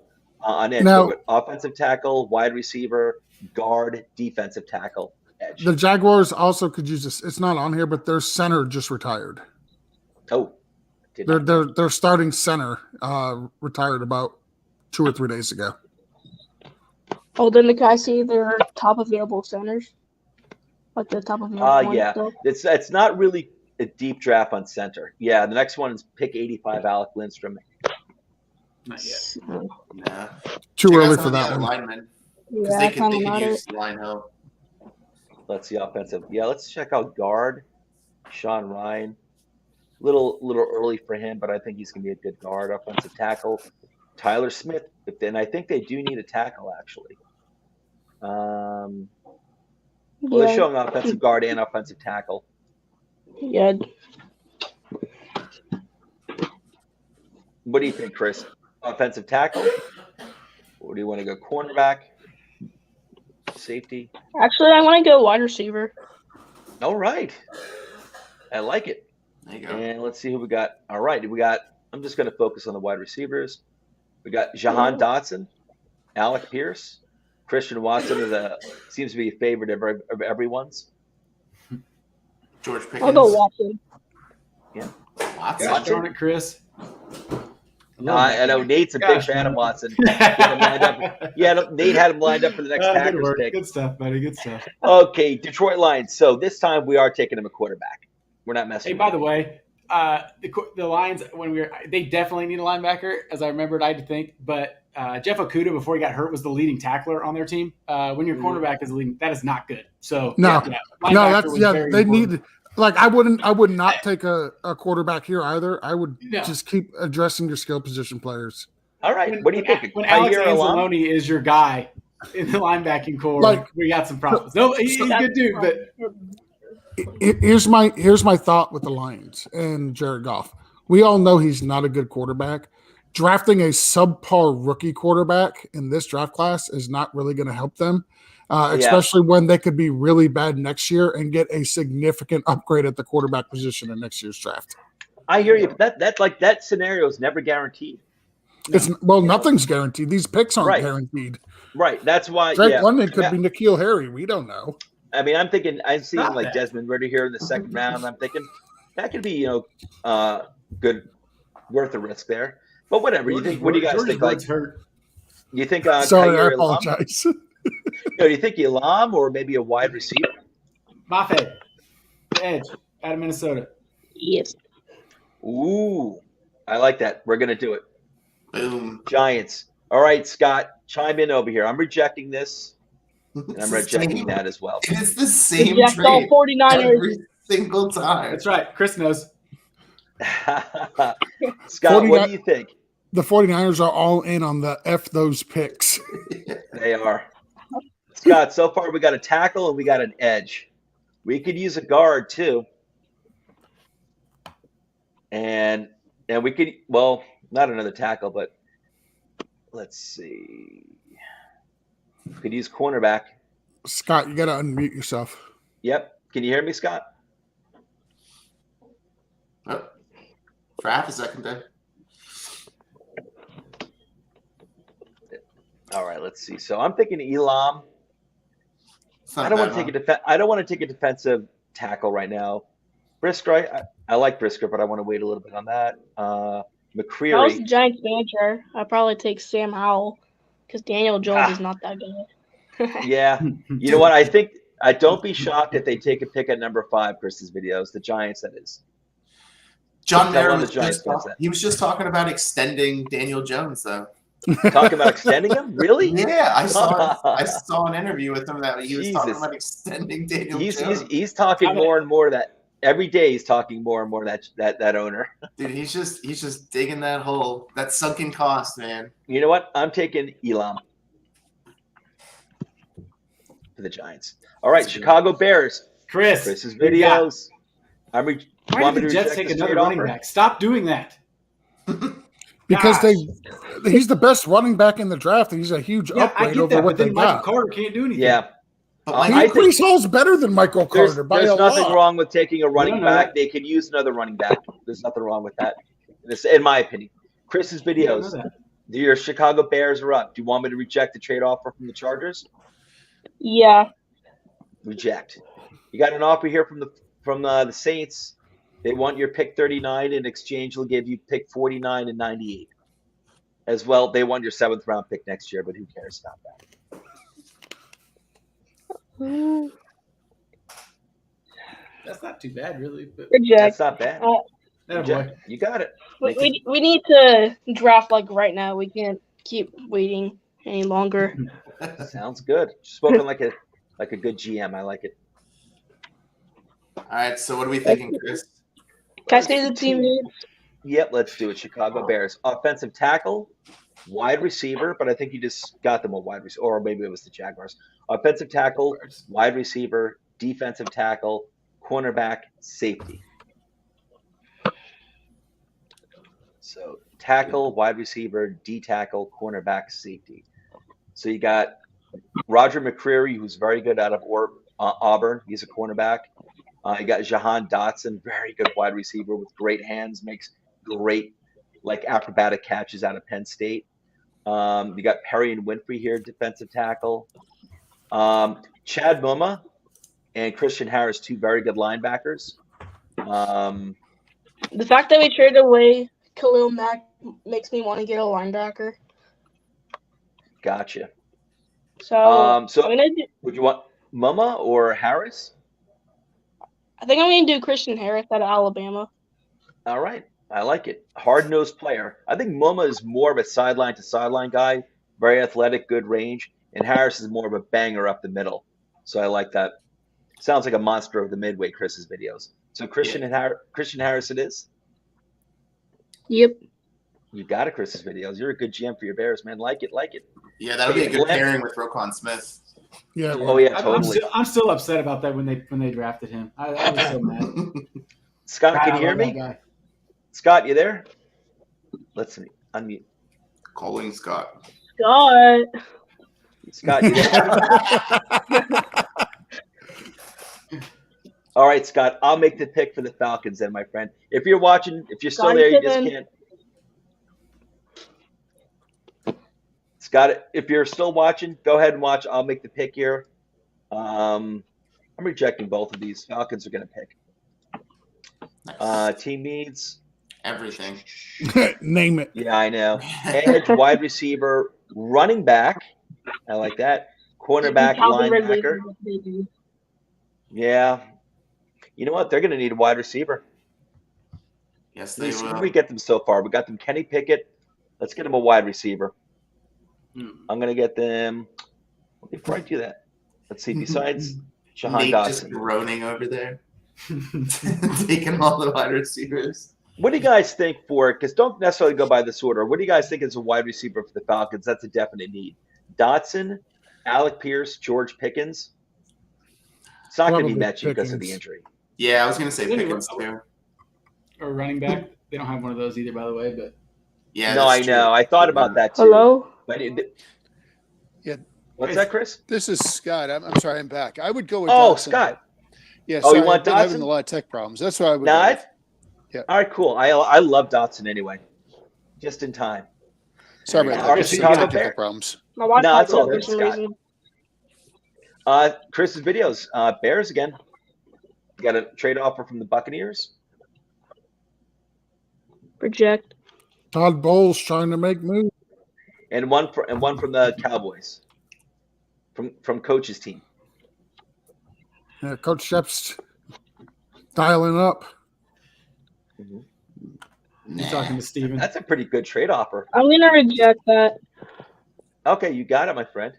on edge. Now- So offensive tackle, wide receiver, guard, defensive tackle, edge. The Jaguars also could use this. It's not on here, but their center just retired. Oh, did not- Their starting center retired about 2 or 3 days ago. Oh, then can I see their top available centers? Like the top available ones, yeah. though? It's not really a deep draft on center. Yeah, the next one is pick 85, Alec Lindstrom. Not yet. Nah. Too Check out early some for of the that other one. linemen, 'cause Yeah, they I could found use it. line help. Let's see offensive. Yeah, let's check out guard, Sean Ryan. Little early for him, but I think he's gonna be a good guard. Offensive tackle, Tyler Smith. And I think they do need a tackle actually. Well, they're Yeah. showing offensive guard and offensive tackle. Yeah. What do you think, Chris? Offensive tackle, or do you want to go cornerback, safety? Actually, I want to go wide receiver. All right, I like it. There you go. And let's see who we got. All right, I'm just going to focus on the wide receivers. We got Jahan Dotson, Alec Pierce, Christian Watson seems to be a favorite of everyone's. George Pickens. I'll go Watson. Watson. Watson? On it, Chris. I know Nate's a big fan of Watson. Nate had him lined up for the next Good Packers work. pick. Good stuff, buddy. Good stuff. Okay, Detroit Lions. So this time we are taking him a quarterback. We're not messing. Hey, with by him. the way, the Lions, they definitely need a linebacker, as I remembered, I had to think. But Jeff Okudah, before he got hurt, was the leading tackler on their team. When your cornerback is leading, that is not good. So No. linebacker No, that's was yeah. very They important. need I would not take a quarterback here either. I would No. just keep addressing your skill position players. All right, what do you think? When Alex Khair Alam? Anzalone is your guy in the linebacking core, Like- we got some problems. No, he's a good dude, but Here's my thought with the Lions and Jared Goff. We all know he's not a good quarterback. Drafting a subpar rookie quarterback in this draft class is not really going to help them, especially when they could be really bad next year and get a significant upgrade at the quarterback position in next year's draft. I hear you, but that scenario is never guaranteed. Nothing's guaranteed. These picks aren't Right. guaranteed. Right. That's why. Drake London could be N'Keal Harry. We don't know. I mean, I'm seeing Not like bad. Desmond Ridder here in the second round. I'm thinking that could be good, worth the risk there. But whatever you think. What do you guys think? Like, Hurt. you think? Sorry, I Khair Alam? apologize. Do you think Elam or maybe a wide receiver? Mafe, the edge out of Minnesota. Yes. Ooh, I like that. We're gonna do it. Boom. Giants. All right, Scott, chime in over here. I'm rejecting this, and It's I'm the rejecting same- that as well. It's the same Reject all trade 49ers. every single time. That's right. Chris knows. Scott, what do you think? The 49ers are all in on the F those picks. They are. Scott, so far we got a tackle and we got an edge. We could use a guard too. And we could, well, not another tackle, but let's see. We could use cornerback. Scott, you got to unmute yourself. Yep. Can you hear me, Scott? Oh, for half a second there. All right, let's see. So I'm thinking Elam. It's not I don't bad, want to take a I don't want to take a defensive tackle right now. Brisker, I like Brisker, but I want to wait a little bit on that. If I was the McCreary. Giants manager, I'd probably take Sam Howell because Daniel Jones is not that good. Yeah. You know what? I don't be shocked if they take a pick at number 5, Chris's videos. The Giants, that is. John Tell Mayer him was the Giants just does that. he was just talking about extending Daniel Jones, though. Talking about extending him? Really? Yeah, I saw an interview with him that he was talking Jesus. about extending Daniel He's Jones. talking more and more that every day he's talking more and more that owner. Dude, he's just digging that hole, that sunken cost, man. You know what? I'm taking Elam for the Giants. All right, Chicago Bears. Chris's what do you got? videos. Why Want did me the to Jets reject take this another trade running offer? back? Stop doing that. Because Gosh. he's the best running back in the draft, and he's a huge Yeah, I upgrade get over that, what but they then Michael got. Carter can't do anything. Yeah. But I like, think- Brees Hall's better than Michael There's Carter by a nothing lot. wrong with taking a running No, no, back. no. They could use another running back. There's nothing wrong with that. This, in my opinion. Chris's I know videos. that. Your Chicago Bears are up. Do you want me to reject the trade offer from the Chargers? Yeah. Reject. You got an offer here from the Saints. They want your pick 39. In exchange, they'll give you pick 49 and 98. As well, they want your 7th round pick next year, but who cares about that? That's not too bad, really. But Reject. That's not bad. Uh, that Reject. boy. You got it. We need to draft like right now. We can't keep waiting any longer. Sounds good. Spoken like a good GM. I like it. all right, so what are we thinking, Chris? Can I say the team needs? Yep, let's do it. Chicago Bears. Offensive tackle, wide receiver, but I think you just got them a wide receiver, or maybe it was the Jaguars. Offensive tackle, wide receiver, defensive tackle, cornerback, safety. So tackle, wide receiver, D tackle, cornerback, safety. So you got Roger McCreary, who's very good out of Auburn. He's a cornerback. You got Jahan Dotson, very good wide receiver with great hands, makes great like acrobatic catches out of Penn State. You got Perry and Winfrey here, defensive tackle. Chad Muma and Christian Harris, 2 very good linebackers. The fact that we traded away Khalil Mack makes me want to get a linebacker. Gotcha. So, So I'm gonna do, would you want Muma or Harris? I think I'm gonna do Christian Harris out of Alabama. All right. I like it. Hard-nosed player. I think Muma is more of a sideline-to-sideline guy, very athletic, good range, and Harris is more of a banger up the middle. So I like that. Sounds like a monster of the midway, Chris's videos. So Christian Harris it is? Yep. You got it, Chris's videos. You're a good GM for your Bears, man. Like it. Yeah, that'll be a good Glenn- pairing with Roquan Smith. Yeah. Oh, yeah, I'm totally. still upset about that when they drafted him. I was so mad. Scott, can I you hear love that me? guy. Scott, you there? Let's unmute. Calling Scott. God. Scott, you there? All right, Scott, I'll make the pick for the Falcons then, my friend. If you're watching, if you're still Scotty there, you just Pippen. can't. Scott, if you're still watching, go ahead and watch. I'll make the pick here. I'm rejecting both of these. Falcons are going to pick. Nice. Team needs. Everything. Name it. Yeah, I know. Edge, wide receiver, running back. I like that. cornerback, Calvin Ridley. linebacker. Yeah. You know what? They're going to need a wide receiver. Yes, Let me they see who will. we get them so far. We got them Kenny Pickett. Let's get them a wide receiver. Hmm. I'm going to get them. Before I do that, let's see. Besides Jahan Nate just Dotson, groaning over there, taking all the wide receivers. what do you guys think for it? Because don't necessarily go by this order. What do you guys think is a wide receiver for the Falcons? That's a definite need. Dotson, Alec Pierce, George Pickens. It's not going to be Probably Mechie because of the Pickens. injury. Yeah, I was gonna say Maybe Pickens too. Or running back. They don't have one of those either, by the way. But Yeah, No, that's I true. know. I thought about that too. Hello. But Yeah. What's that, Chris? This is Scott. I'm sorry, I'm back. I would go with Oh, Dotson. Scott. Yeah, Oh, sorry, you want I've been having Dotson? a lot of tech problems. That's what I would No, go with. Yeah. All right, cool. I love Dotson anyway. Just in time. Sorry about All that. right, There's some Chicago technical Bears. problems. My Wi-Fi No, that's all for good, some Scott. reason. Chris's videos. Bears again. You got a trade offer from the Buccaneers. Project. Todd Bowles trying to make moves. And one from the Cowboys. From coach's team. Yeah, Coach Shep's dialing up. Mhm. you're talking to Steven. That's a pretty good trade offer. I'm gonna reject that. Okay, you got it, my friend.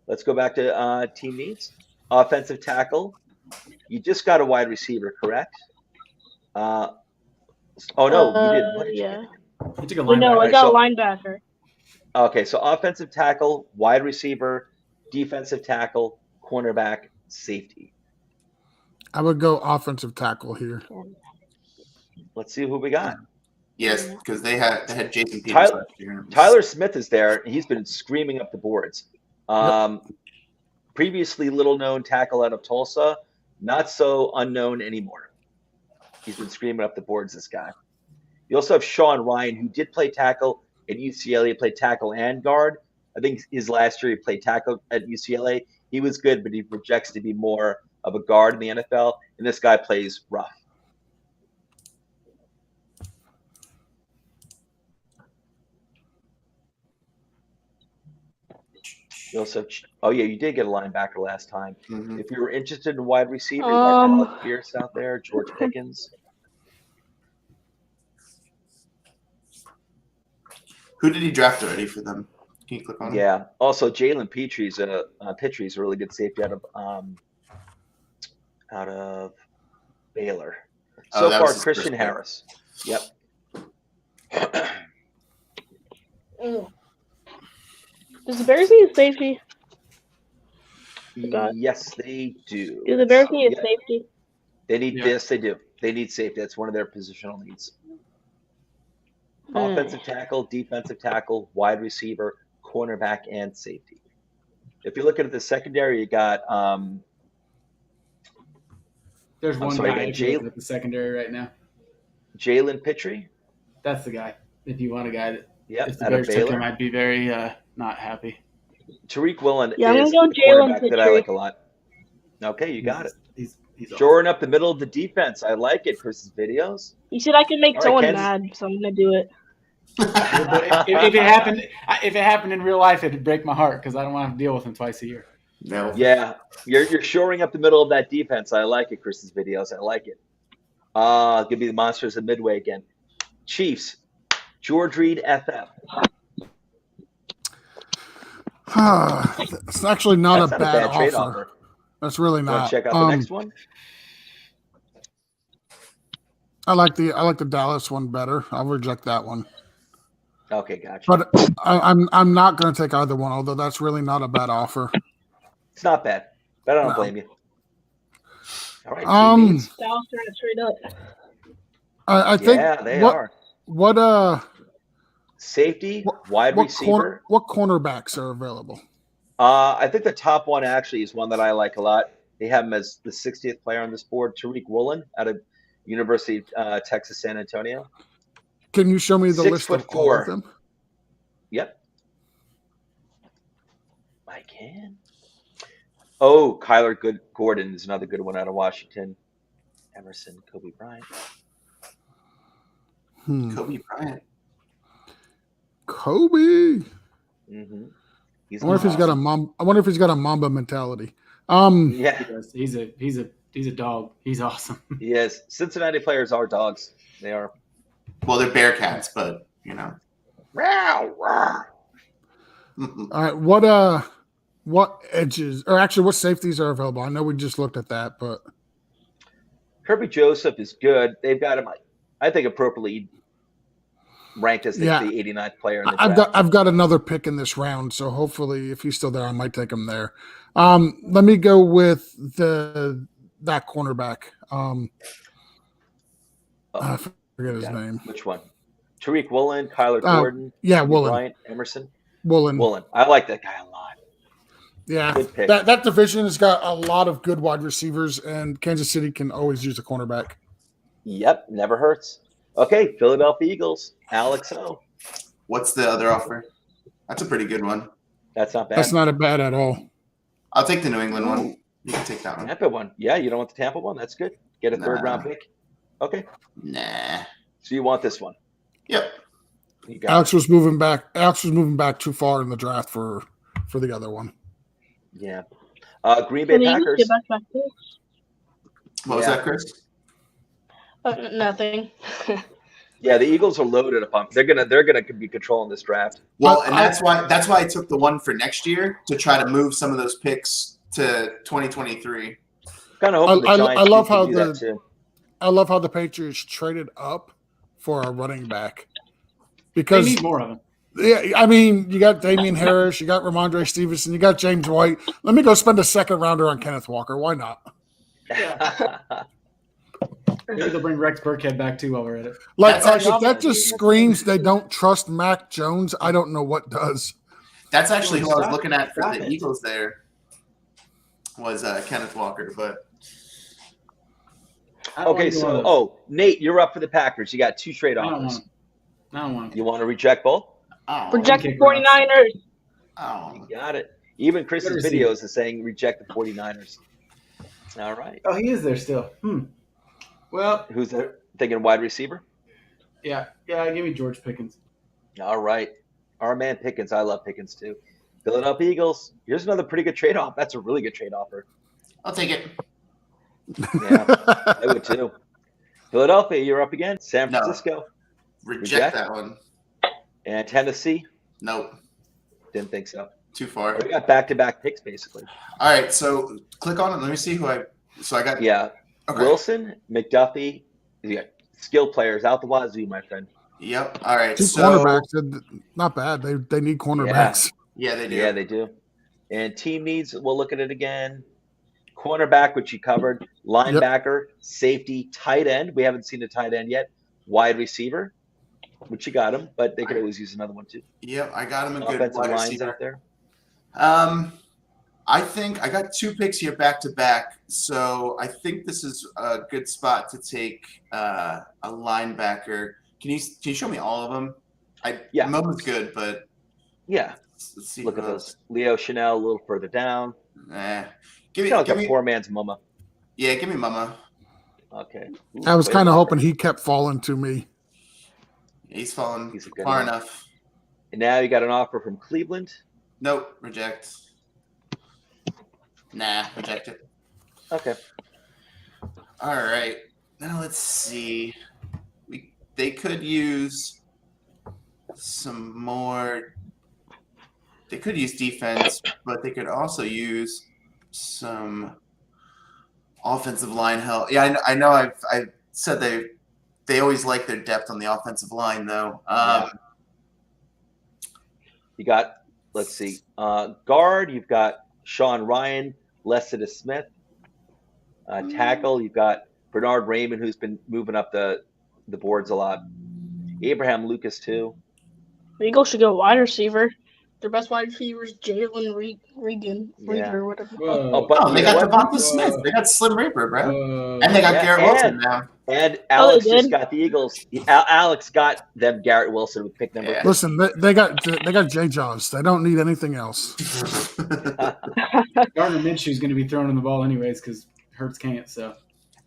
Let's go back to team needs. Offensive tackle. You just got a wide receiver, correct? Oh no, you didn't. What did you Yeah. get? He took a Well, no, I linebacker. got so- linebacker. Okay, so offensive tackle, wide receiver, defensive tackle, cornerback, safety. I would go offensive tackle here. Let's see who we got. Yes, because they had Jason Peters Tyler- last year. Tyler Smith is there. He's been screaming up the boards. Previously little known tackle out of Tulsa, not so unknown anymore. He's been screaming up the boards, this guy. You also have Sean Ryan, who did play tackle at UCLA, played tackle and guard. I think his last year he played tackle at UCLA. He was good, but he projects to be more of a guard in the NFL, and this guy plays rough. You also you did get a linebacker last time. Mhm. If you were interested in wide receiver, you got Um, Alec Pierce out there, George Pickens. Who did he draft already for them? Can you click on him? Yeah. Also, Jalen Petry's a really good safety out of Baylor. Oh, So that far, was his Christian first pick. Harris. Yep. Does the Bears need a safety? Forgot. Yes, they do. Do the Bears need a Yep. safety? They need Yeah. this. They do. They need safety. That's one of their positional needs. Offensive tackle, defensive tackle, wide receiver, cornerback, and safety. If you're looking at the secondary, you got There's I'm one sorry, guy you got if you're looking at the secondary right now. Jalen Pitry. That's the guy. If you want a guy that Yep, if the out of Bears took him, Baylor. I'd be very not happy. Tariq Woolen Yeah, I'm is gonna go the Jalen cornerback that I Pitry. like a lot. Okay, you got it. He's awesome. Shoring up the middle of the defense. I like it. Chris's videos. You said I could make All right, someone Kansas- mad, so I'm gonna do it. if it happened in real life, it'd break my heart because I don't want to deal with him twice a year. No. Yeah, you're shoring up the middle of that defense. I like it, Chris's videos. I like it. Give me the Monsters of Midway again. Chiefs, George Reed, FF. It's actually not That's a not bad a bad trade offer. offer. That's really You want not. to check out the next one? I like the Dallas one better. I'll reject that one. Okay, gotcha. But I'm not going to take either one, although that's really not a bad offer. It's not bad, but I don't No. blame you. All right, teammates. Dallas trying to trade up. I think Yeah, they what are. what Safety, wide receiver. what cornerbacks are available? I think the top one actually is one that I like a lot. They have him as the 60th player on this board, Tariq Woolen out of University of Texas San Antonio. Can you show me the list of all 6'4". of them? Yep. I can. Oh, Kyler Gordon is another good one out of Washington. Emerson, Kobe Bryant. Kobe Bryant. Kobe. Mm-hmm. I wonder if he's got a Mamba mentality. Yeah, He's a dog. He's awesome. yes. Cincinnati players are dogs. They are. Well, they're Bearcats, but you know. All right, what edges, or actually, what safeties are available? I know we just looked at that, but Kirby Joseph is good. They've got him, I think, appropriately ranked as the 89th player in the draft. I've got another pick in this round, so hopefully, if he's still there, I might take him there. Let me go with that cornerback. I forget his name. Which one? Tariq Woolen, Kyler Gordon. Yeah, Woolen. Bryant Emerson. Woolen. I like that guy a lot. Yeah, Good pick. that division has got a lot of good wide receivers, and Kansas City can always use a cornerback. Yep, never hurts. Okay, Philadelphia Eagles, Alex O. What's the other offer? That's a pretty good one. That's not bad. That's not a bad at all. I'll take the New England one. You can take that one. Tampa one. Yeah, you don't want the Tampa one? That's good. Get a third round pick. Okay. Nah. So you want this one? Yep. You got Alex was moving back too far in the draft for the other one. Yeah. Green Bay Can the Eagles Packers. get back picks? What was that, Chris? Nothing. Yeah, the Eagles are loaded upon. They're gonna be controlling this draft. Well, and that's why I took the one for next year to try to move some of those picks to 2023. Kind of hoping the Giants I love can how do that too. I love how the Patriots traded up for a running back They because need more of them. yeah, I mean you got Damian Harris, you got Ramondre Stevenson, you got James White. Let me go spend a second rounder on Kenneth Walker. Why not? Maybe they'll bring Rex Burkhead back too while we're at it. Like That's if that just screams they don't trust Mac Jones. I don't know what does. That's actually who I was looking at for Stop the it. Eagles there was Kenneth Walker. But I don't Okay, want either one of so those. Nate, you're up for the Packers. You got two straight I don't offers. want them. I don't want them. You want to reject both? Project kick 49ers. You got it. Even Chris's Good receiver. videos is saying reject the 49ers. All right. Oh, he is there still. Well, Who's there? Thinking wide receiver? yeah. Give me George Pickens. All right. Our man Pickens. I love Pickens too. Philadelphia Eagles. Here's another pretty good trade off. That's a really good trade offer. I'll take it. Yeah, I would too. Philadelphia, you're up again. San No. Francisco Reject that one. and Tennessee. Nope. Didn't think so. Too far. We got back-to-back picks basically. All right, so click on it. Let me see who I. So I got. Yeah. Okay. Wilson, McDuffie. You got skill players out the wazoo, my friend. Yep. All right. Two So cornerbacks, not bad. They need cornerbacks. yeah, they do. Yeah, they do. And team needs, we'll look at it again. Cornerback, which you covered. Linebacker, safety, tight end. We haven't seen a tight end yet. Wide receiver, which you got him, but they could always use another one too. Yep, I got him a good Offensive wide lines receiver. out there. I think I got two picks here back to back, so I think this is a good spot to take a linebacker. Can you show me all of them? Yeah. Momo's good, but Yeah. let's see. Look at who those. Leo Chanel a little further down. else. Give Give me me, a poor man's mama. yeah, give me Mama. Okay. I was kind of hoping he kept falling to me. He's fallen He's a good far one. enough. And now you got an offer from Cleveland. Nope, reject. Nah, reject it. Okay. All right. Now let's see. They could use some more. They could use defense, but they could also use some offensive line help. Yeah, I know. I've said they always like their depth on the offensive line, though. You got, let's see, guard. You've got Sean Ryan, Lessida Smith. Tackle. You've got Bernard Raymond, who's been moving up the boards a lot. Abraham Lucas too. The Eagles should go wide receiver. Their best wide receiver is Jalen Regan Yeah. or whatever. Oh, but Oh, they you know got what? Devonta Smith. They got Slim Reaper, bro. And they got Yeah, Garrett Wilson now. And Alex they just did? got the Eagles. Alex got them Garrett Wilson with pick number. Yeah. Listen, they got J Jaws. They don't need anything else. Gardner Minshew's going to be throwing him the ball anyways because Hurts can't. So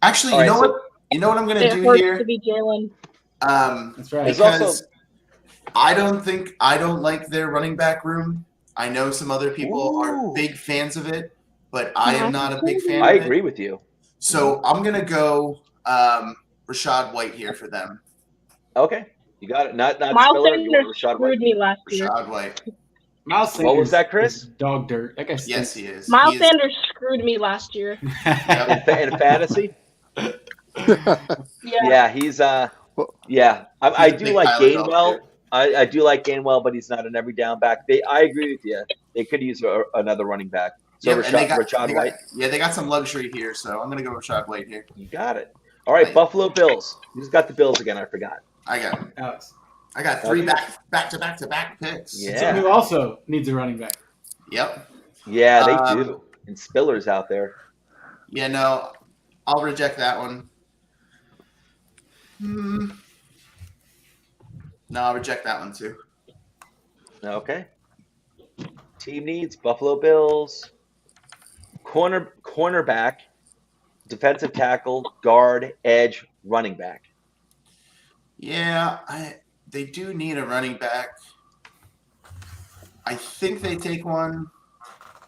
Actually, All you right, know so- what? You know what I'm gonna It do hurts here? to be Jalen. that's right. There's Because also- I don't like their running back room. I know some other people are Ooh. big fans of it, but I am not a big fan I of it. agree with you. So I'm going to go Rashad White here for them. Okay, you got it. Not Miles Spiller. You want Sanders Rashad screwed White? me last year. Rashad White. Miles Sanders What was that, Chris? is dog dirt. That guy stinks. Yes, he is. Miles He is- Sanders screwed me last year. In fantasy? Yeah. Yeah, he's yeah. I He's a do big like Tyler Gainwell. Belcher. I do like Gainwell, but he's not an every down back. I agree with you. They could use another running back. So Yeah, and they Rashad White. they got some luxury here, so I'm going to go Rashad White here. You got it. All right, Right. Buffalo Bills. Who's got the Bills again? I forgot. I got it. Alex. I got 3 Okay. back-to-back picks. Yeah. Who also needs a running back. Yep. Yeah, they do. And Spiller's out there. Yeah, no, I'll reject that one. No, I'll reject that one too. Okay. Team needs Buffalo Bills. Cornerback, defensive tackle, guard, edge, running back. Yeah, they do need a running back. I think they take one,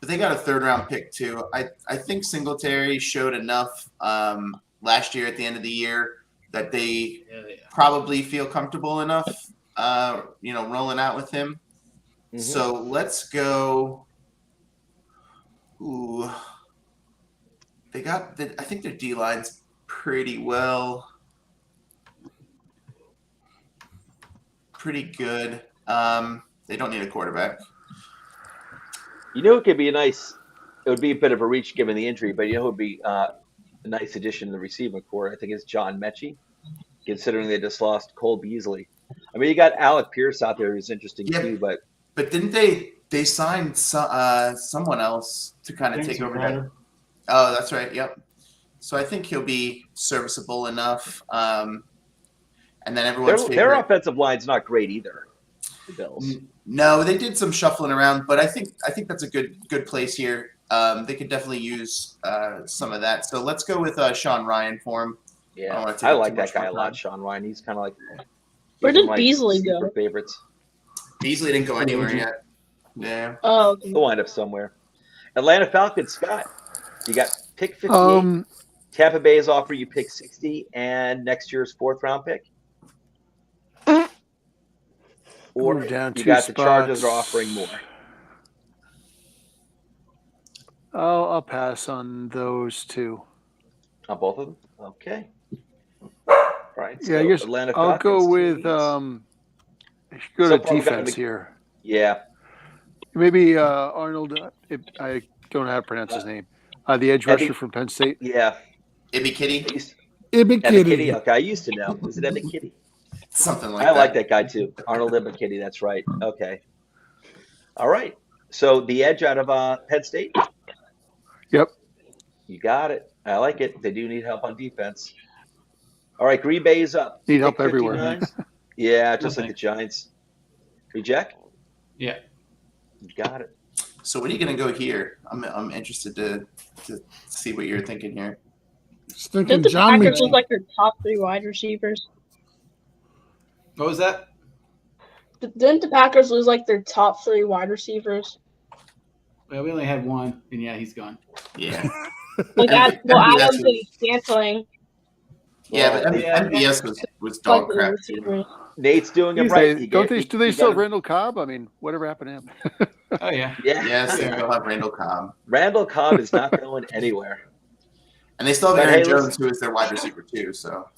but they got a 3rd-round pick too. I think Singletary showed enough last year at the end of the year that they probably feel comfortable enough, rolling out with him. Mhm. So let's go. Ooh, I think their D line's pretty well, pretty good. They don't need a quarterback. You know, it could be it would be a bit of a reach given the injury, but you know, it would be a nice addition to the receiving corps. I think it's John Mechie, considering they just lost Cole Beasley. I mean, you got Alec Pierce out there who's interesting too, but didn't they signed someone else to kind of take over that? Oh, that's right. Yep. So I think he'll be serviceable enough. And then everyone's their offensive line's not great either. The Bills. No, they did some shuffling around, but I think that's a good place here. They could definitely use some of that. So let's go with Sean Ryan for him. Yeah, I like that guy a lot, Sean Ryan. He's kind of like Where did Beasley go? Favorites. Beasley didn't go anywhere yet. Yeah. Oh, okay. He'll wind up somewhere. Atlanta Falcons, Scott. You got pick 58. Tampa Bay is offering you pick 60 and next year's 4th-round pick. Or We're down you 2 got the Chargers spots. are offering more. I'll pass on those 2. On both of them? Okay. All right. Yeah, I guess Atlanta I'll Falcons, go with teams. I should go So to far we've got defense the- here. Yeah. Maybe Arnold. I don't know how to pronounce his name. The edge Eddie- rusher from Penn State. Yeah. Ibby Kitty, Ibby Kitty. Kitty. Okay, I used to know. Is it Evan Kitty? something like I that. like that guy too. Arnold Evan Kitty. That's right. Okay. All right. So the edge out of Penn State. Yep. You got it. I like it. They do need help on defense. All right, Green Bay's up. Need help Pick everywhere. 59. Yeah, just No like the Giants. Reject? Yeah. You got it. So what are you going to go here? I'm interested to see what you're thinking here. Just thinking Did the John Packers Mechie. look like their top 3 wide receivers? What was that? Didn't the Packers lose like their top 3 wide receivers? Well, we only had one, and yeah, he's gone. Yeah. Like MVS Adams was- and Scantling. Yeah, but Yeah. MVS was Like dog the crap. receivers. Nate's doing it Do right. they still have Randall Cobb? I mean, whatever happened to him? Oh yeah. Yeah. Yes, they still have Randall Cobb. Randall Cobb is not going anywhere. And they still have But Aaron hey, Jones, listen- who is their wide receiver too. So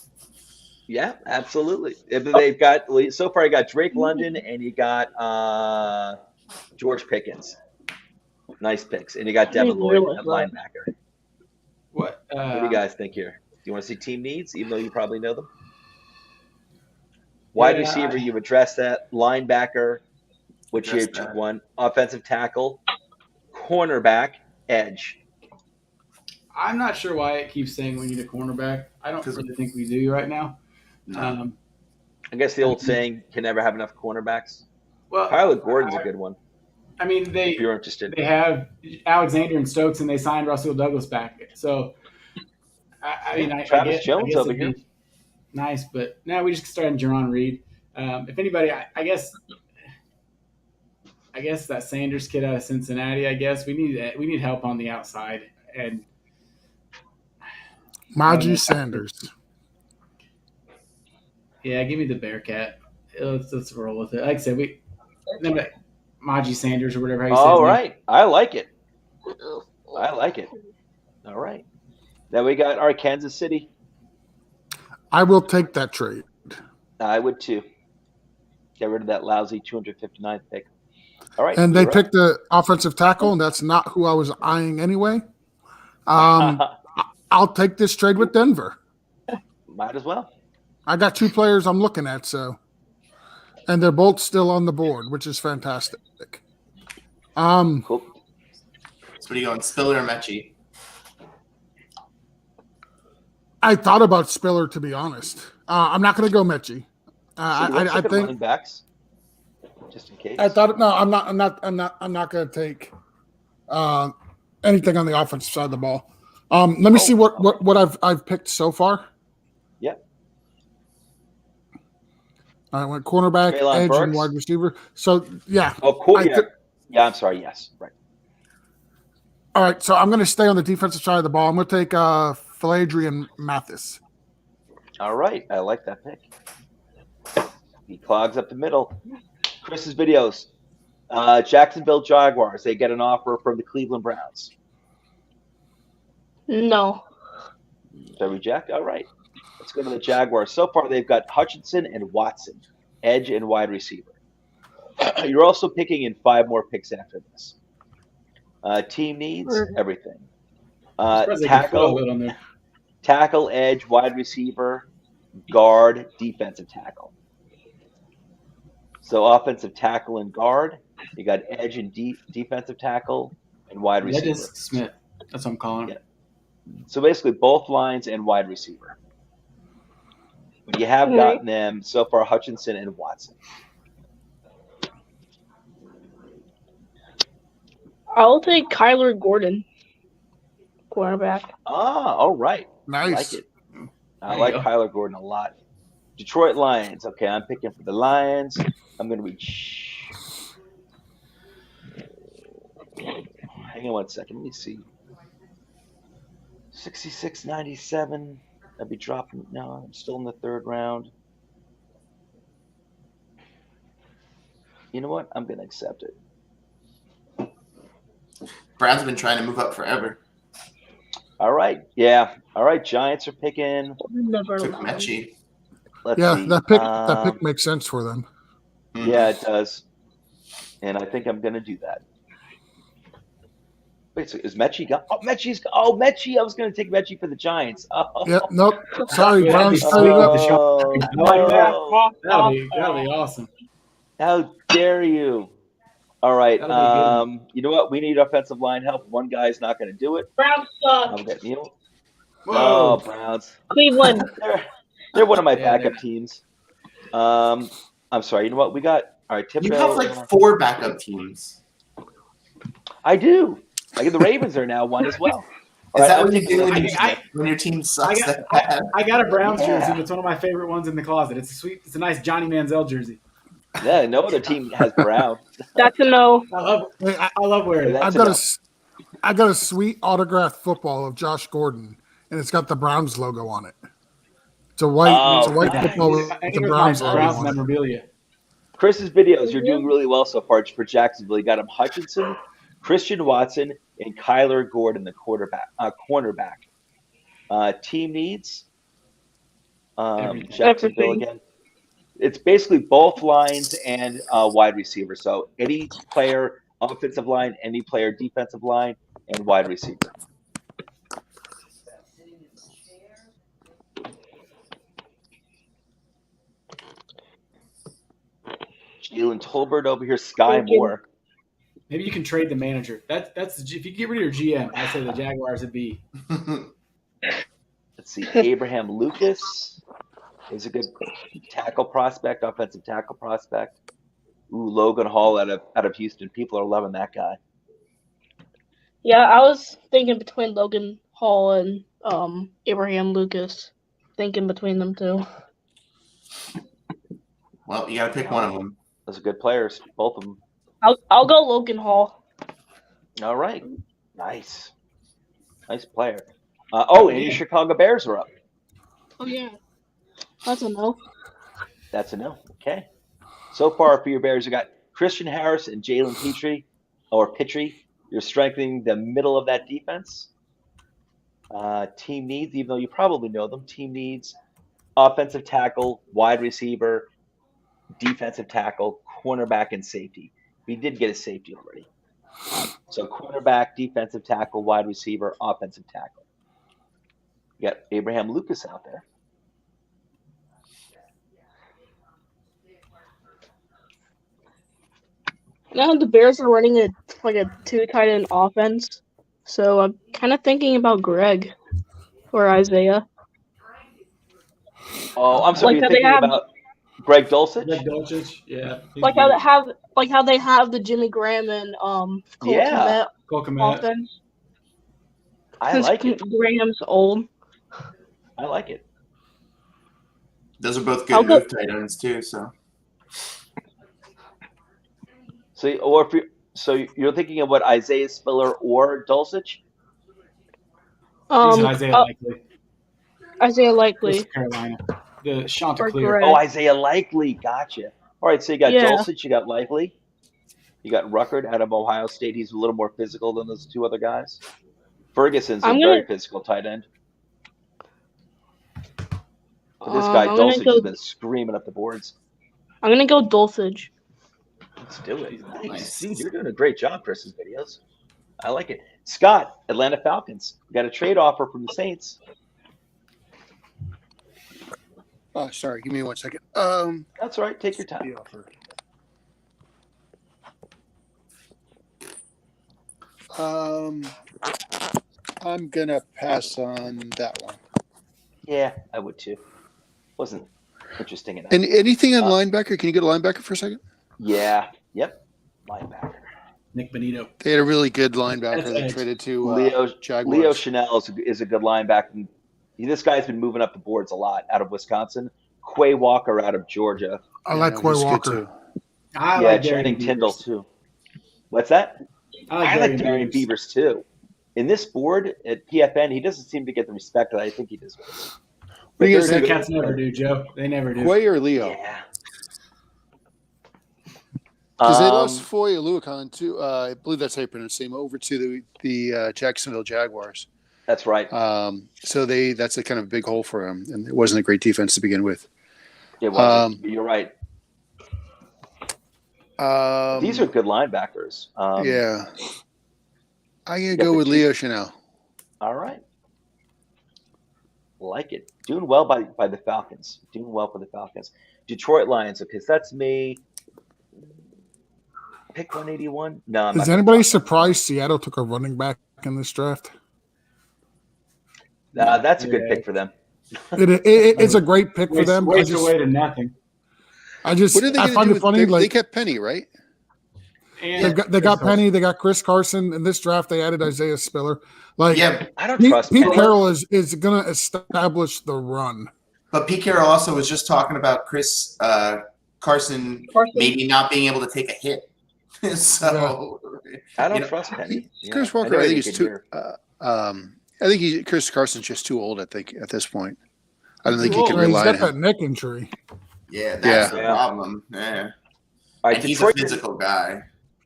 Yeah, absolutely. They've got so far. You got Drake London and you got George Pickens. Nice picks, and you got Devin Lloyd Really at good. linebacker. What? What do you guys think here? Do you want to see team needs, even though you probably know them? Wide Yeah, receiver, you've addressed that. Linebacker, which you Addressed that. won. Offensive tackle, cornerback, edge. I'm not sure why it keeps saying we need a cornerback. I don't 'Cause- really think we do right now. no. I guess the old saying, can never have enough cornerbacks. Well, Pilot Gordon's a good one, I mean, if you're interested. they have Alexander and Stokes, and they signed Russell Douglas back. So, I mean, I Travis guess, Jones I guess over it'd be here. nice, but now we just started Jerron Reed. If anybody, I guess I guess that Sanders kid out of Cincinnati. I guess we need help on the outside, and Maji Sanders. yeah, give me the Bearcat. Let's roll with it. Like I said, Maji Sanders or whatever. All right, I like it. I like it. All right. Then we got our Kansas City. I will take that trade. I would too. Get rid of that lousy 259th pick. All right. And they picked the offensive tackle, and that's not who I was eyeing anyway. I'll take this trade with Denver. Might as well. I got 2 players I'm looking at, and they're both still on the board, which is fantastic. Cool. So what are you going, Spiller or Mechie? I thought about Spiller, to be honest. I'm not going to go Mechie. I think running backs, just in case. I thought no. I'm not going to take anything on the offensive side of the ball. Let me see what I've picked so far. Yeah. I went cornerback, edge, Burks. and wide receiver. So yeah. Oh, cool. Yeah. I'm sorry. Yes. Right. All right. So I'm going to stay on the defensive side of the ball. I'm going to take Philandry and Mathis. All right. I like that pick. He clogs up the middle. Chris's videos. Jacksonville Jaguars. They get an offer from the Cleveland Browns. No. So reject. All right. Let's go to the Jaguars. So far, they've got Hutchinson and Watson, edge and wide receiver. You're also picking in 5 more picks after this. Team needs everything. Tackle, edge, wide receiver, guard, defensive tackle. So offensive tackle and guard. You got edge and defensive tackle and wide receiver. That is Smith. That's what I'm calling him. Yeah. So basically both lines and wide receiver. But you have gotten them so far, Hutchinson and Watson. I'll take Kyler Gordon, cornerback. All right. Nice. I like it. I like Kyler Gordon a lot. Detroit Lions. Okay, I'm picking for the Lions. I'm going to reach. Hang on one second. Let me see. 66.97. I'd be dropping. No, I'm still in the 3rd round. You know what? I'm going to accept it. Browns have been trying to move up forever. All right. Yeah. All right. Giants are picking. Took Mechie. Let's see. That pick makes sense for them. Yeah, it does. And I think I'm going to do that. Wait, so is Mechie gone? Oh, Mechie's gone. Oh, Mechie. I was going to take Mechie for the Giants. Oh. Yep. Nope. Sorry, Browns. Oh, no. That'll be awesome. How dare you? All right. You know what? We need offensive line help. One guy's not going to do it. Browns suck. I'll get Neil. Whoa. Oh, Browns. Cleveland. They're one of my backup teams. I'm sorry. You know what? We got. All right. You have like 4 backup teams. I do. Like the Ravens are now one as well. Is that what you do when your team sucks that bad? I got a Browns jersey. It's one of my favorite ones in the closet. It's a nice Johnny Manziel jersey. Yeah, no other team has Brown. That's a no. I love wearing it. I got a sweet autographed football of Josh Gordon, and it's got the Browns logo on it. It's a white football with the Browns logo Browns on it. memorabilia. Chris's videos, you're doing really well so far for Jacksonville. You got him Hutchinson, Christian Watson, and Kyler Gordon, the cornerback. Team needs Jacksonville again. It's basically both lines and wide receiver. So any player, offensive line, any player, defensive line, and wide receiver. Jalen Tolbert over here, Sky Moore. Maybe you can trade the manager. That's if you get rid of your GM, I say the Jaguars would be. Let's see, Abraham Lucas is a good tackle prospect, offensive tackle prospect. Ooh, Logan Hall out of Houston. People are loving that guy. Yeah, I was thinking between Logan Hall and Abraham Lucas. Thinking between them two. Well, you got to pick one of them. Those are good players, both of them. I'll go Logan Hall. All right. Nice player. And your Chicago Bears are up. Oh yeah, that's a no. That's a no. Okay. So far for your Bears, you got Christian Harris and Jalen Petrie. You're strengthening the middle of that defense. Team needs, even though you probably know them, team needs offensive tackle, wide receiver, defensive tackle, cornerback, and safety. We did get a safety already. So cornerback, defensive tackle, wide receiver, offensive tackle. You got Abraham Lucas out there. Now the Bears are running a 2 tight end offense, so I'm kind of thinking about Greg or Isaiah. Oh, I'm sorry. Like You're how they thinking have- about Greg Dulcich? Greg Dulcich, yeah. Like how they have the Jimmy Graham and Cole Yeah. Komet. offense. I like it. Graham's old. I like it. Those are both I'll good go- move tight ends too. So So you're thinking of what, Isaiah Spiller or Dulcich? Isaiah Likely. Isaiah Likely. North Carolina. The Or Chanticleer. Greg. Oh, Isaiah Likely. Gotcha. All right, so you got Yeah. Dulcich, you got Likely. You got Ruckert out of Ohio State. He's a little more physical than those two other guys. Ferguson's a I'm very gonna- physical tight end. But this guy, I'm gonna Dulcich, go- has been screaming up the boards. I'm gonna go Dulcich. Let's do it. Nice. Nice. Dude, you're doing a great job, Chris's videos. I like it. Scott, Atlanta Falcons. We got a trade offer from the Saints. Oh, sorry. Give me 1 second. That's all right. Take your time. The offer. I'm gonna pass on that one. Yeah, I would too. Wasn't interesting enough. And anything on linebacker? Can you get a linebacker for a second? Yeah. Yep. Linebacker. Nick Benito. They had a really good linebacker That's they edge. traded to Leo Jaguars. Chanel is a good linebacker. This guy's been moving up the boards a lot out of Wisconsin. Quay Walker out of Georgia. I like Yeah, Quay he's good, Walker. too. I Yeah, like Channing Darian Tyndall Beavers. too. What's that? I like Darian Beavers. Beavers too. In this board at PFN, he doesn't seem to get the respect that I think he deserves. What do you But guys they're think? good. Cats never do, Joe. They never do. Quay or Leo? Yeah. Because they lost Foy Aluakon to, I believe that's how you pronounce his name, over to the Jacksonville Jaguars. That's right. So that's a kind of big hole for him, and it wasn't a great defense to begin with. It was. You're right. These are good linebackers. Yeah. I'm going to Yeah, go but with you- Leo Chanel. All right. Like it. Doing well by the Falcons. Doing well for the Falcons. Detroit Lions. Okay, so that's me. Pick 181. No, I'm Is not anybody surprised Seattle took a running back in this draft? That's a good Yeah. pick for them. It's a great pick for them. Waste away to nothing. What are they I going to find do? it With, funny. they kept Penny, right? And They got Penny, they got Chris Carson. In this draft, they added Isaiah Spiller. yeah, I don't Pete trust Penny. Carroll is going to establish the run. but Pete Carroll also was just talking about Chris Carson maybe not being able to take a hit. So I don't you know, trust Penny. Chris Yeah, Walker, know I he think had a he's good too. year. I think Chris Carson's just too old. I think at this point, I don't think he can He's rely got on that him. neck injury. yeah, that's the Yeah. problem. Yeah, All right, and he's a Detroit, physical guy.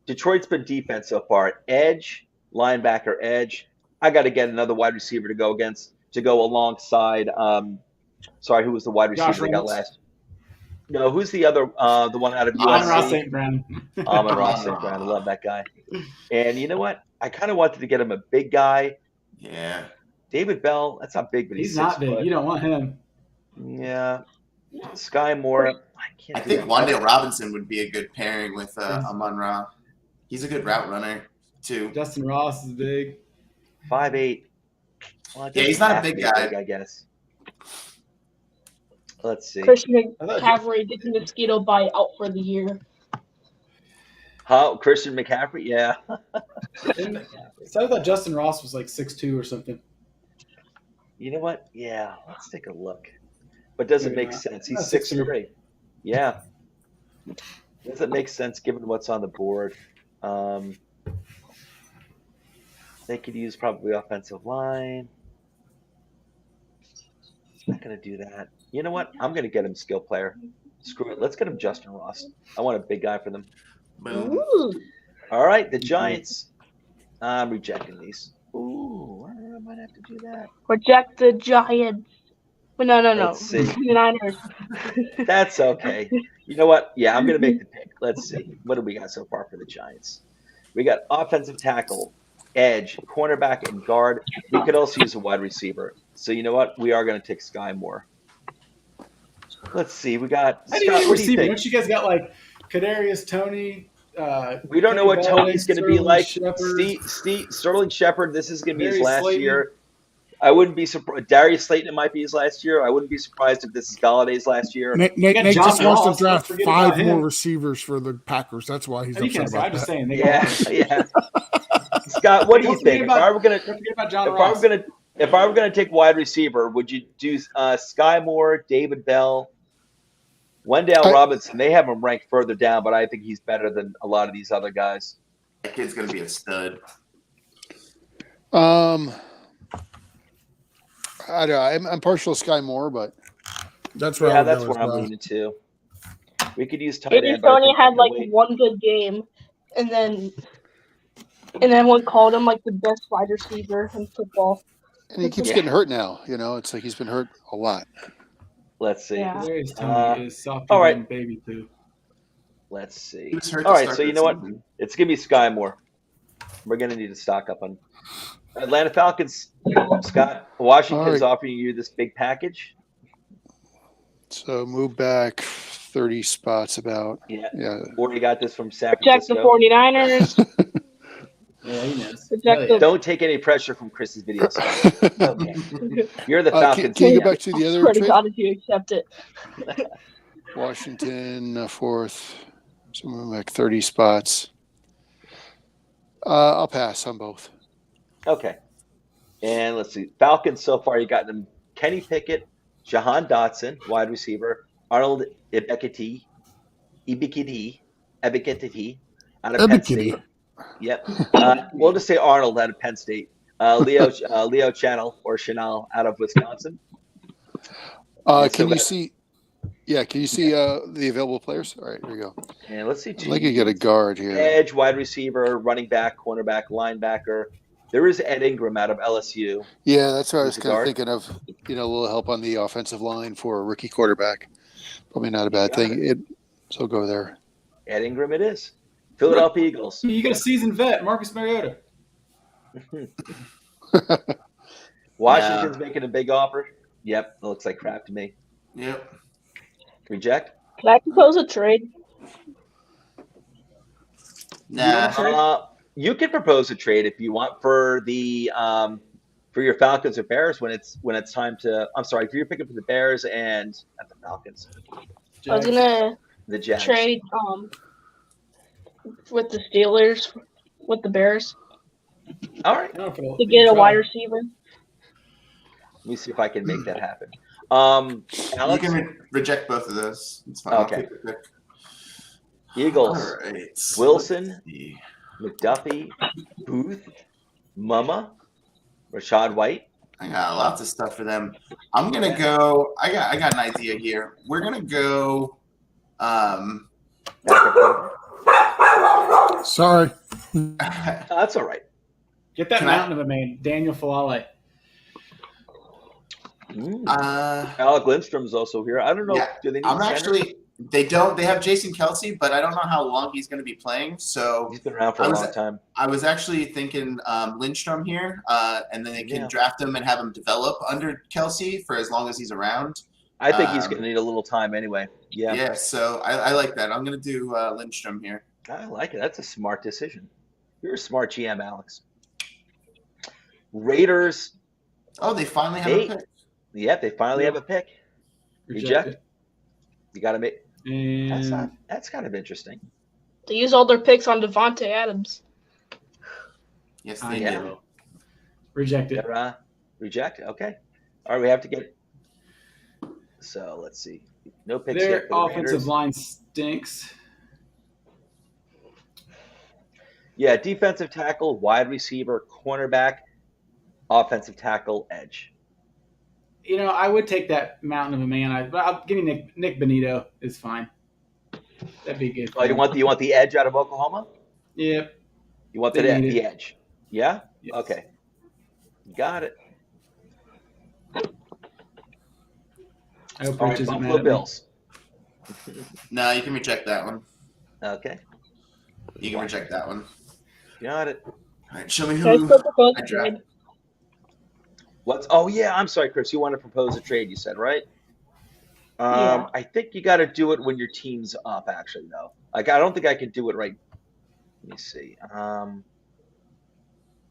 Detroit's been defense so far. Edge, linebacker, edge. I got to get another wide receiver to go alongside. Sorry, who was the wide receiver Josh they got Reynolds? last? No, who's the other? The one out of Amon-Ra USC. St. Brown. Amon-Ra St. Brown. I love that guy. And you know what? I kind of wanted to get him a big guy. Yeah, David Bell. That's not big, but he's He's not 6 foot. big. You don't want him. Yeah. Sky Moore. I think Wan'Dale Robinson would be a good pairing with Amon-Ra. He's a good route runner too. Justin Ross is big. 5'8". Well, Yeah, he's not a big guy. I guess. Let's see. Christian I thought- McCaffrey gets a mosquito bite out for the year. How Christian McCaffrey? Yeah. So I thought Justin Ross was like 6'2" or something. You know what? Yeah. Let's take a look. But does it Maybe make not. sense? He's No, 6'3". Yeah. Doesn't make sense given what's on the board. They could use probably offensive line. Not going to do that. You know what? I'm going to get him skill player. Screw it. Let's get him Justin Ross. I want a big guy for them. Boom. Ooh. All right, the Giants. I'm rejecting these. Ooh, I might have to do that. Reject the Giants. But no. Let's see. The Niners. That's okay. You know what? Yeah, I'm going to make the pick. Let's see. What do we got so far for the Giants? We got offensive tackle, edge, cornerback, and guard. We could also use a wide receiver. So you know what? We are going to take Sky Moore. Let's see. We got How do you Scott. need a What do you receiver? think? Don't you guys got like Kadarius Toney? We don't know what Kenny Ball, Tony's going to be Sterling like. Shepard, Sterling Shepard, this is going to be his Darius last Slayton. year. I wouldn't be surprised. Darius Slayton, it might be his last year. I wouldn't be surprised if this is Galladay's last year. Nate got just Josh wants Ross, to draft don't forget about 5 more him. receivers for the Packers. That's why he's You can upset say, about I'm just that. saying. They Yeah. Scott, what do you Don't forget think? about- If I were going Don't forget about to, John if Ross. I were going to take wide receiver, would you do Sky Moore, David Bell, Wendell Robinson? They have him ranked further down, but I think he's better than a lot of these other guys. That kid's gonna be a stud. I don't know. I'm partial to Sky Moore, but That's where I Yeah, would that's go as where I'm well. leaning too. We could use tight Maybe end. but I Tony think I had can like wait. one good game, and then one called him like the best wide receiver in football. and he keeps Yeah. getting hurt now. You know, it's like he's been hurt a lot. Let's see. Yeah. Kadarius Toney is soft all right. and baby poo. Let's see. He was hurt All to right, start so you the know what? season. It's gonna be Sky Moore. We're gonna need to stock up on Atlanta Falcons. Scott, Washington's offering you this big package. So move back 30 spots about. Yeah. Yeah. Already got this from San Reject the Francisco. 49ers. Yeah, he knows. Reject Hell yeah. the- Don't take any pressure from Chris's videos. Okay. You're the Can Falcons. you fan. go back to the I other swear to trade? God, if you accept it. Washington, 4th. So move back 30 spots. I'll pass on both. Okay. And let's see. Falcons so far, you got them Kenny Pickett, Jahan Dotson, wide receiver, Arnold Ebiketie, out of Penn Ebiketie. State. Yep. We'll just say Arnold out of Penn State. Leo Channel or Chanel out of Wisconsin. And Can so you that- see? Yeah, can you see the available players? All right, here we go. And let's see. I'd like to get a guard here. Edge, wide receiver, running back, cornerback, linebacker. There is Ed Ingram out of LSU. Yeah, that's what I was Who's the kind of guard? thinking of. You know, a little help on the offensive line for a rookie quarterback. Probably not a bad got thing. So go there. Ed Ingram it is. Philadelphia Eagles. You got a seasoned vet, Marcus Mariota. Washington's making a big offer. Yep, it looks like crap to me. Yep. Reject. Can I propose a trade? Nah. You can propose a trade if you want for the for your Falcons or Bears when it's time to. I'm sorry, if you're picking for the Bears and not the Falcons, I was gonna the Jags. trade with the Steelers, with the Bears, All right, to get a wide receiver. let me see if I can make that happen. You Alex, can reject both of those. It's fine. Okay. I'll take the pick. Eagles, All right. Wilson, Let's see. McDuffie, Booth, Mama, Rashad White. I got lots of stuff for them. I'm gonna go. I got an idea here. We're gonna go. Sorry. That's all right. Get that Can I- mountain of a man, Daniel Falale. Alec Lindstrom's also here. I don't know. Yeah, Do they need I'm center? actually. They don't. They have Jason Kelsey, but I don't know how long he's going to be playing. So He's been around for I a was- long time. I was actually thinking Lindstrom here, and then they can Yeah. draft him and have him develop under Kelsey for as long as he's around. I think he's Um, going to need a little time anyway. Yeah, Yeah. So I like that. I'm going to do Lindstrom here. I like it. That's a smart decision. You're a smart GM, Alex. Raiders. Oh, they finally have Hey. a pick. Yep, they finally have a pick. Reject. You got to make. And That's kind of interesting. They use all their picks on Devontae Adams. Yes, I they Yeah. do. know. Reject it. Reject. Okay. All right, we have to get. So let's see. No picks Their yet for the offensive Raiders. line stinks. Yeah, defensive tackle, wide receiver, cornerback, offensive tackle, edge. I would take that mountain of a man. But I'll give you Nick Benito is fine. That'd be good. Oh, you want the edge out of Oklahoma? Yep. You want They the need it. edge? Yeah. Yes. Okay. Got it. I hope All Rich right, isn't mad Buffalo at me. Bills. No, you can reject that one. Okay. You can reject that one. Got it. All right, show me Can I who still propose I a draft. trade? Oh yeah, I'm sorry, Chris. You want to propose a trade? You said right. Yeah. I think you got to do it when your team's up. Actually, though, like I don't think I could do it right. Let me see.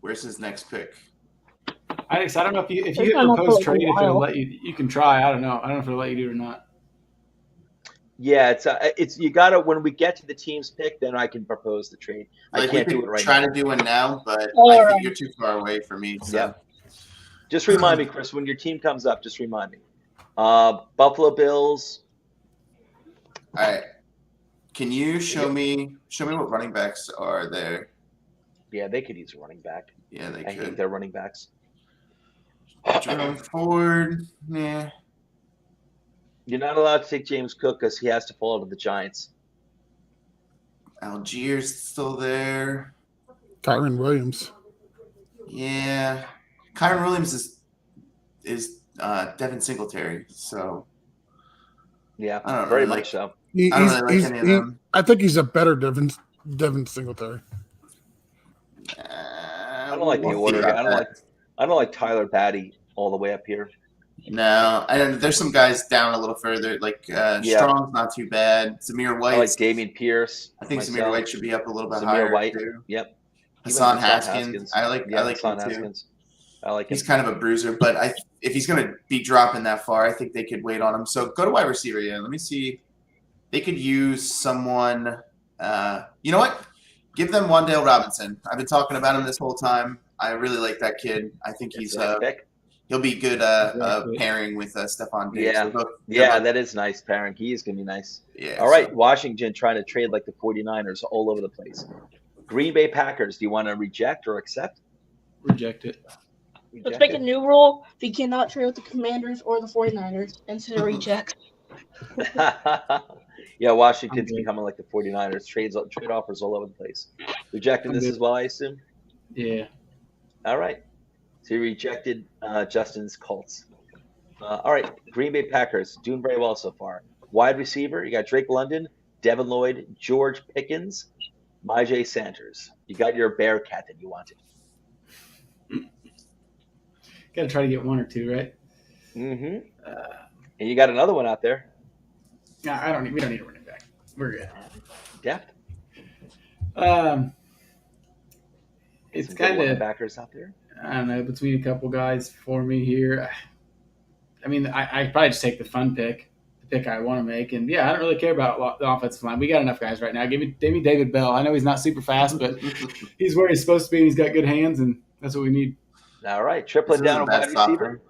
Where's his next pick? I don't know if you It's hit not propose for a trade, if it'll while. let you. You can try. I don't know. I don't know if it'll let you do it or not. Yeah, it's you got to when we get to the team's pick, then I can propose the trade. I Like, can't we do could it right try now. to do one now, but All I right. think you're too far away for me. So. Yep. Just remind me, Chris, when your team comes up. Just remind me. Buffalo Bills. All right. Can you show me what running backs are there? Yeah, they could use a running back. Yeah, they I hate could. their running backs. Jerome Ford. Yeah. You're not allowed to take James Cook because he has to fall to the Giants. Algiers still there. Kyron Williams. Yeah. Kyron Williams is Devin Singletary. So Yeah, I don't very really much so. He- I don't he's- really like he's- any of he- them. I think he's a better Devin Singletary. I don't like the we'll see order. about I don't like Tyler Batty all the way up here. No, and there's some guys down a little further. Like Strong's not too bad. Zamir White. I like Damian Pierce. I think Zamir myself. White should be up a little bit Zamir higher White. too. Yep. Hassan Even Haskins. I like Hassan him too. Haskins. I like him. He's kind of a bruiser, but if he's going to be dropping that far, I think they could wait on him. So go to wide receiver. Yeah, let me see. They could use someone. You know what? Give them Wan'Dale Robinson. I've been talking about him this whole time. I really like that kid. I think It's he's a nice pick. he'll be good pairing with Stephon Diggs. Yeah. So go Yeah, up. that is nice pairing. He is going to be nice. Yeah. All right, Washington trying to trade like the 49ers all over the place. Green Bay Packers, do you want to reject or accept? Reject it. Let's make a new rule. We cannot trade with the Commanders or the 49ers instead of reject. Yeah, Washington's I'm good. becoming like the 49ers. Trade offers all over the place. Rejected I'm this good. as well, I assume? Yeah. All right. So you rejected Justin's Colts. All right, Green Bay Packers doing very well so far. Wide receiver, you got Drake London, Devin Lloyd, George Pickens, Myjai Sanders. You got your Bearcat that you wanted. Got to try to get one or two, right? Mm-hmm. And you got another one out there. No, we don't need a running back. We're good. Depth. It's Some good kind of, backers out there. I don't know, between a couple guys for me here. I mean, I probably just take the fun pick, the pick I want to make. And, yeah, I don't really care about the offensive line. We got enough guys right now. Give me David Bell. I know he's not super fast, but he's where he's supposed to be, and he's got good hands, and that's what we need. All right, tripling This isn't down a on bad wide spot for receiver. him.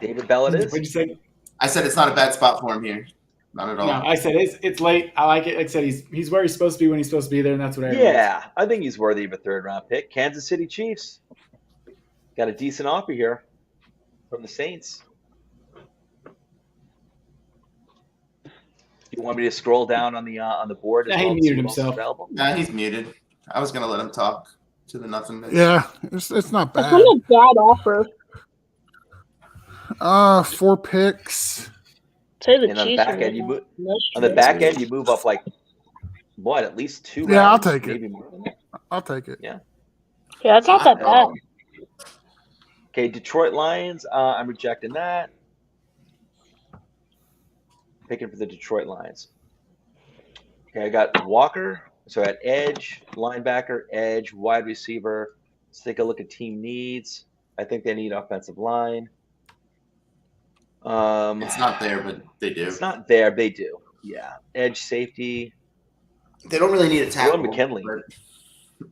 David Bell it is. What'd you say? I said it's not a bad spot for him here. Not at all. No, I said it's late. I like it. Like I said, he's where he's supposed to be when he's supposed to be there, and that's what I Yeah, I think he's worthy of a third-round pick. Kansas City Chiefs got a decent offer here from the Saints. You want me to scroll down on the board? Yeah, he to see muted who else is himself. available? Nah, he's muted. I was gonna let him talk to the nothingness. Yeah, it's not That's bad. not a bad offer. 4 picks. Say the And on the Chiefs back are end, you not move much on the trade. back end. You move up like what? At least 2 Yeah, I'll rounds, take it. maybe more than that. I'll take it. Yeah, that's not that bad. Okay, Detroit Lions. I'm rejecting that. Picking for the Detroit Lions. Okay, I got Walker. So at edge, linebacker, edge, wide receiver. Let's take a look at team needs. I think they need offensive line. It's not there, but they do. It's not there. They do. Yeah. Edge safety. They don't really need a tackle. Rowan McKinley. but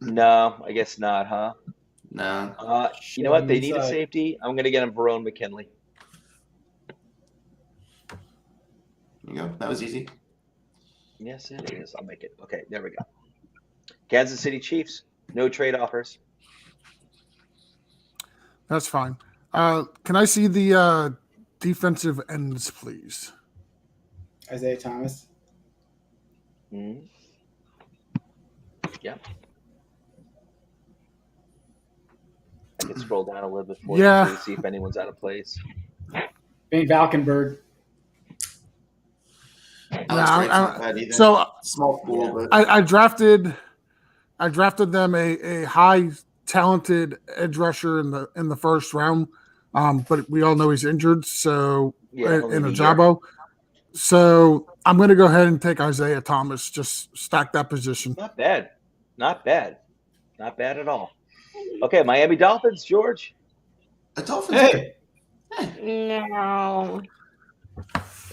No, I guess not, huh? No. You know what? They need a safety. I'm going to get him Verone McKinley. There you go. That was easy. Yes, it is. I'll make it. Okay, there we go. Kansas City Chiefs, no trade offers. That's fine. Can I see the defensive ends, please? Isaiah Thomas. Mm-hmm. Yeah. I can scroll down a little bit for you to see if anyone's out of place. Bane Valkenburg. So small pool, but I drafted them a high talented edge rusher in the first round, but we all know he's injured. So in Ajabo, so I'm going to go ahead and take Isaiah Thomas. Just stack that position. Not bad, not bad at all. Okay, Miami Dolphins, George. The Dolphins. Hey.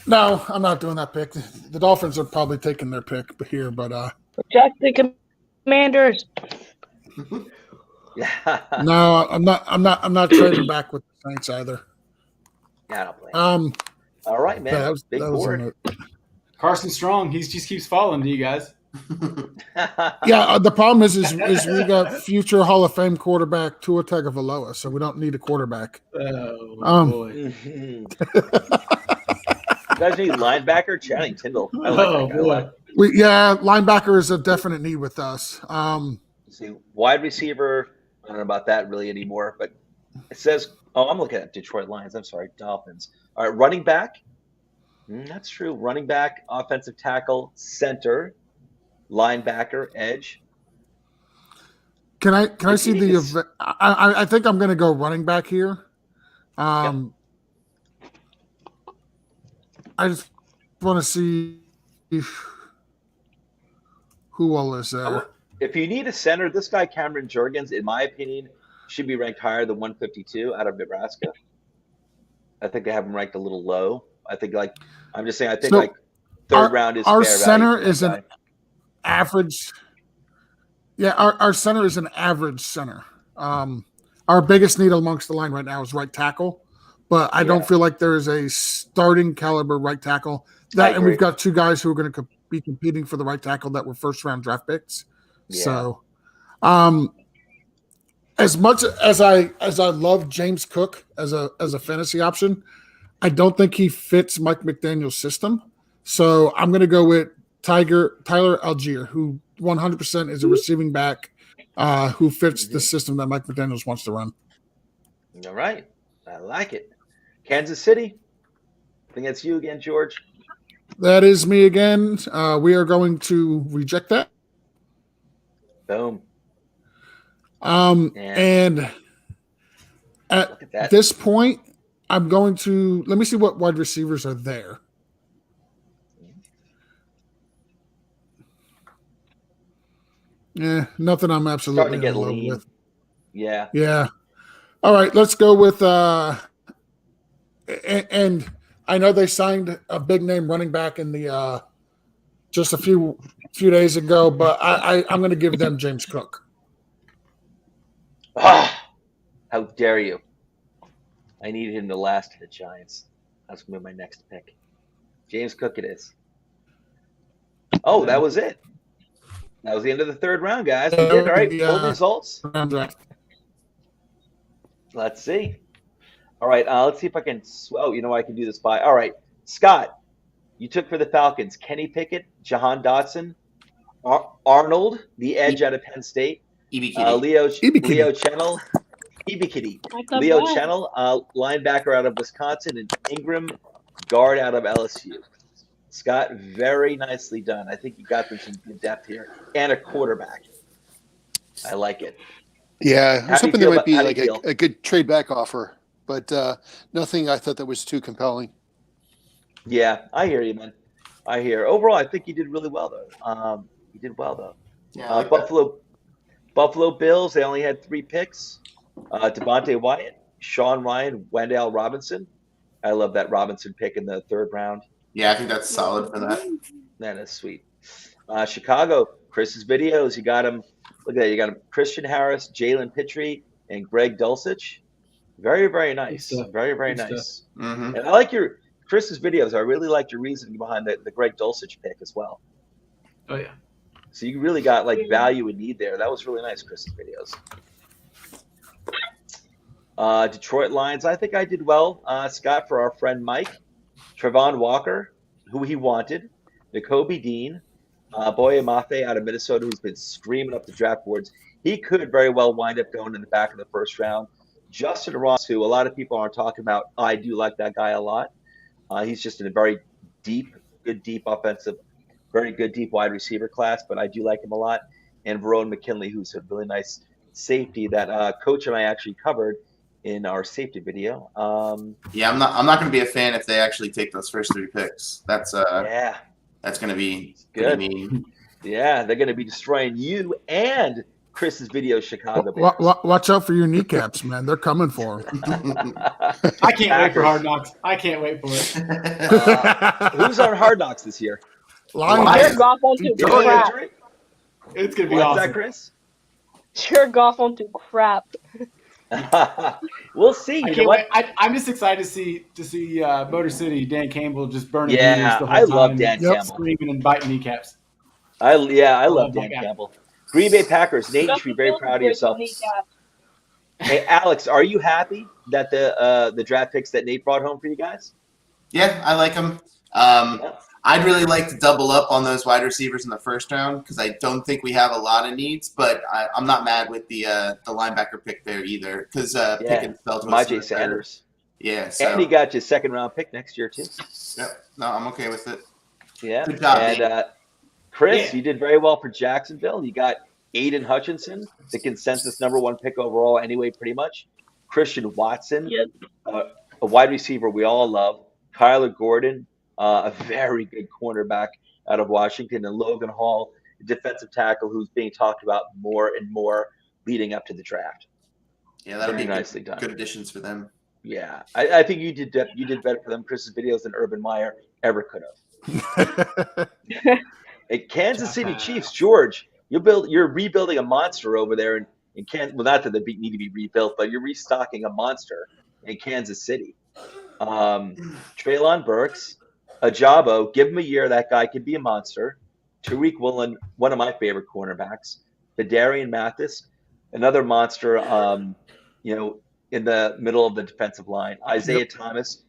No, I'm not doing that pick. The Dolphins are probably taking their pick here, but Jack the Commanders. Yeah. No, I'm not trading back with the Saints either. Yeah, I don't blame you. All right, man. Yeah, Big board. Carson Strong, he just keeps falling to you guys. Yeah, the problem is we got future Hall of Fame quarterback Tua Tagovailoa, so we don't need a quarterback. Oh boy. You guys need linebacker Channing Tindall. I like that guy. Linebacker is a definite need with us. See, wide receiver, I don't know about that really anymore, but it says, I'm looking at Detroit Lions. I'm sorry, Dolphins. All right, running back. That's true. Running back, offensive tackle, center, linebacker, edge. Can I see the? I think I'm going to go running back here. I just want to see who all is there. If you need a center, this guy Cameron Jurgens, in my opinion, should be ranked higher than 152 out of Nebraska. I think they have him ranked a little low. I think third round is our fair center value is an average. Yeah, our center is an average center. Our biggest need amongst the line right now is right tackle, but I don't feel like there is a starting caliber right tackle. And we've got two guys who are going to be competing for the right tackle that were first round draft picks. Yeah. So, as much as I love James Cook as a fantasy option, I don't think he fits Mike McDaniel's system. So I'm going to go with Tyler Algier, who 100% is a receiving back who fits the system that Mike McDaniels wants to run. All right. I like it. Kansas City. I think that's you again, George. That is me again. We are going to reject that. Boom. And at this point, I'm going to let me see what wide receivers are there. Yeah, nothing I'm absolutely starting to get in love lean. with. Yeah. Yeah. All right, let's go with and I know they signed a big name running back in the just a few days ago, but I'm going to give them James Cook. How dare you? I needed him to last to the Giants. That's going to be my next pick. James Cook it is. Oh, that was it. That was the end of the third round, guys. We did all right. Full results. Let's see. All right. Let's see if I can. Oh, you know what? I can do this by. All right. Scott, you took for the Falcons Kenny Pickett, Jahan Dotson, Arnold, the edge out of Penn State, Leo Chennel, Leo Chennel, linebacker out of Wisconsin, and Ingram, guard out of LSU. Scott, very nicely done. I think you got them some good depth here. And a quarterback. I like it. Yeah, I was hoping there might be like a good trade back offer, but nothing I thought that was too compelling. Yeah, I hear you, man. I hear. Overall, I think you did really well, though. You did well, though. Yeah, like Buffalo Bills, they only had 3 picks. Devontae Wyatt, Sean Ryan, Wendell Robinson. I love that Robinson pick in the 3rd round. Yeah, I think that's solid for that. That is sweet. Chicago, Chris's videos. You got him. Look at that. You got him. Christian Harris, Jalen Pitre, and Greg Dulcich. Very, very nice. Very, very nice. Mm-hmm. And I like Chris's videos. I really liked your reasoning behind the Greg Dulcich pick as well. Oh, yeah. So you really got like value and need there. That was really nice, Chris's videos. Detroit Lions, I think I did well, Scott, for our friend Mike. Trevon Walker, who he wanted. Nakobe Dean. Boye Mafe out of Minnesota, who's been screaming up the draft boards. He could very well wind up going in the back of the first round. Justin Ross, who a lot of people aren't talking about. I do like that guy a lot. He's just in a very deep offensive, very good deep wide receiver class, but I do like him a lot. And Verone McKinley, who's a really nice safety that Coach and I actually covered in our safety video. Yeah, I'm not going to be a fan if they actually take those first 3 picks. That's going to be good. Mean. Yeah, they're going to be destroying you and Chris's video, Chicago. Watch out for your kneecaps, man. They're coming for him. I can't wait for Hard Knocks. I can't wait for it. Who's on Hard Knocks this year? Jared Goff won't do crap. It's going to be What's awesome. that, Chris? Jared Goff won't do crap. We'll see. I can't wait. I'm just excited to see Motor City, Dan Campbell just burning Yeah, knees the whole I love time, Dan Campbell. screaming and biting kneecaps. I love Dan that guy. Campbell. Green Bay Packers. Nate, you should be very proud of yourself. Hey, Alex, are you happy that the draft picks that Nate brought home for you guys? Yeah, I like them. I'd really like to double up on those wide receivers in the first round because I don't think we have a lot of needs, but I'm not mad with the linebacker pick there either because Pickens fell to us. Myjai Sanders. Yeah, so. And he got your second round pick next year too. Yep. No, I'm okay with it. Yeah. Good job, and Chris, you did very well for Jacksonville. You got Aiden Hutchinson, the consensus #1 pick overall anyway, pretty much. Christian Watson, a wide receiver we all love. Kyler Gordon, a very good cornerback out of Washington, and Logan Hall, a defensive tackle who's being talked about more and more leading up to the draft. Yeah, that'll be nicely done. Good additions for them. Yeah, I think you did better for them, Chris's videos, than Urban Meyer ever could have. At Kansas City Chiefs, George, you're rebuilding a monster over there in Kansas. Well, not that they need to be rebuilt, but you're restocking a monster in Kansas City. Treylon Burks, Ajabo, give him a year. That guy could be a monster. Tariq Woolen, one of my favorite cornerbacks. Fedarian Mathis, another monster, in the middle of the defensive line. Isaiah Thomas,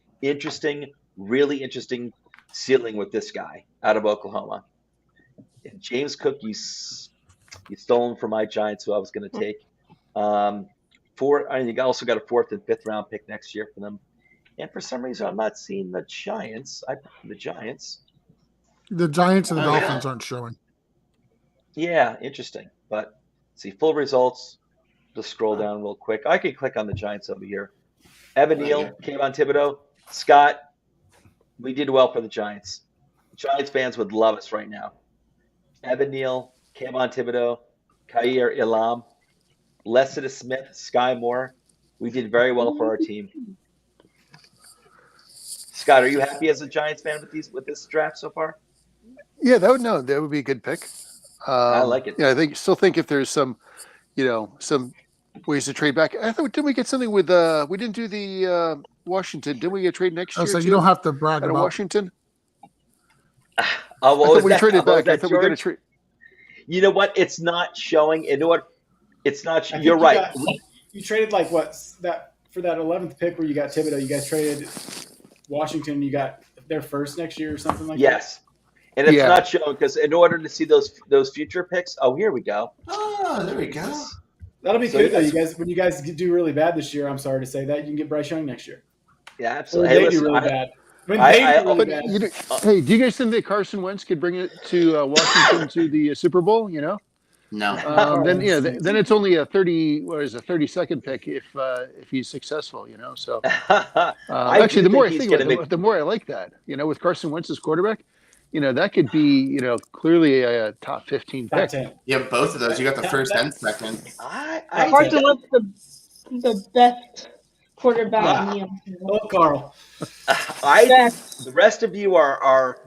really interesting ceiling with this guy out of Oklahoma. And James Cook, you stole him from my Giants, who I was going to take. You also got a 4th and 5th round pick next year for them. And for some reason, I'm not seeing the Giants. I put the Giants. The Giants and the Dolphins aren't showing. Yeah, interesting. But see, full results. Just scroll down real quick. I could click on the Giants over here. Evan Neal, Kayvon Thibodeau. Scott, we did well for the Giants. Giants fans would love us right now. Evan Neal, Kayvon Thibodeau, Khair Elam, Lessida Smith, Sky Moore. We did very well for our team. Scott, are you happy as a Giants fan with this draft so far? Yeah, that would be a good pick. I like it. Yeah, I still think if there's some ways to trade back. I thought, didn't we get something with we didn't do the Washington? Didn't we get trade next year? So you don't have to brag about Washington. We traded back. I thought we got a trade. You know what? It's not showing. You know what? It's not. You're right. You traded for that 11th pick where you got Thibodeau. You guys traded Washington. You got their first next year or something like that. Yes, and it's not showing because in order to see those future picks. Oh, here we go. Oh, there we go. That'll be good though. You guys, when you guys do really bad this year, I'm sorry to say that you can get Bryce Young next year. Yeah, absolutely. Hey, they do really bad. Hey, do you guys think that Carson Wentz could bring it to Washington to the Super Bowl? No. Then it's only a 30-second pick if he's successful. So actually, the more I think about it, the more I like that. With Carson Wentz as quarterback, that could be clearly a top 15 pick. You have both of those. You got the first and second. Carson Wentz the best quarterback in the NFL. Oh, Carl. The rest of you are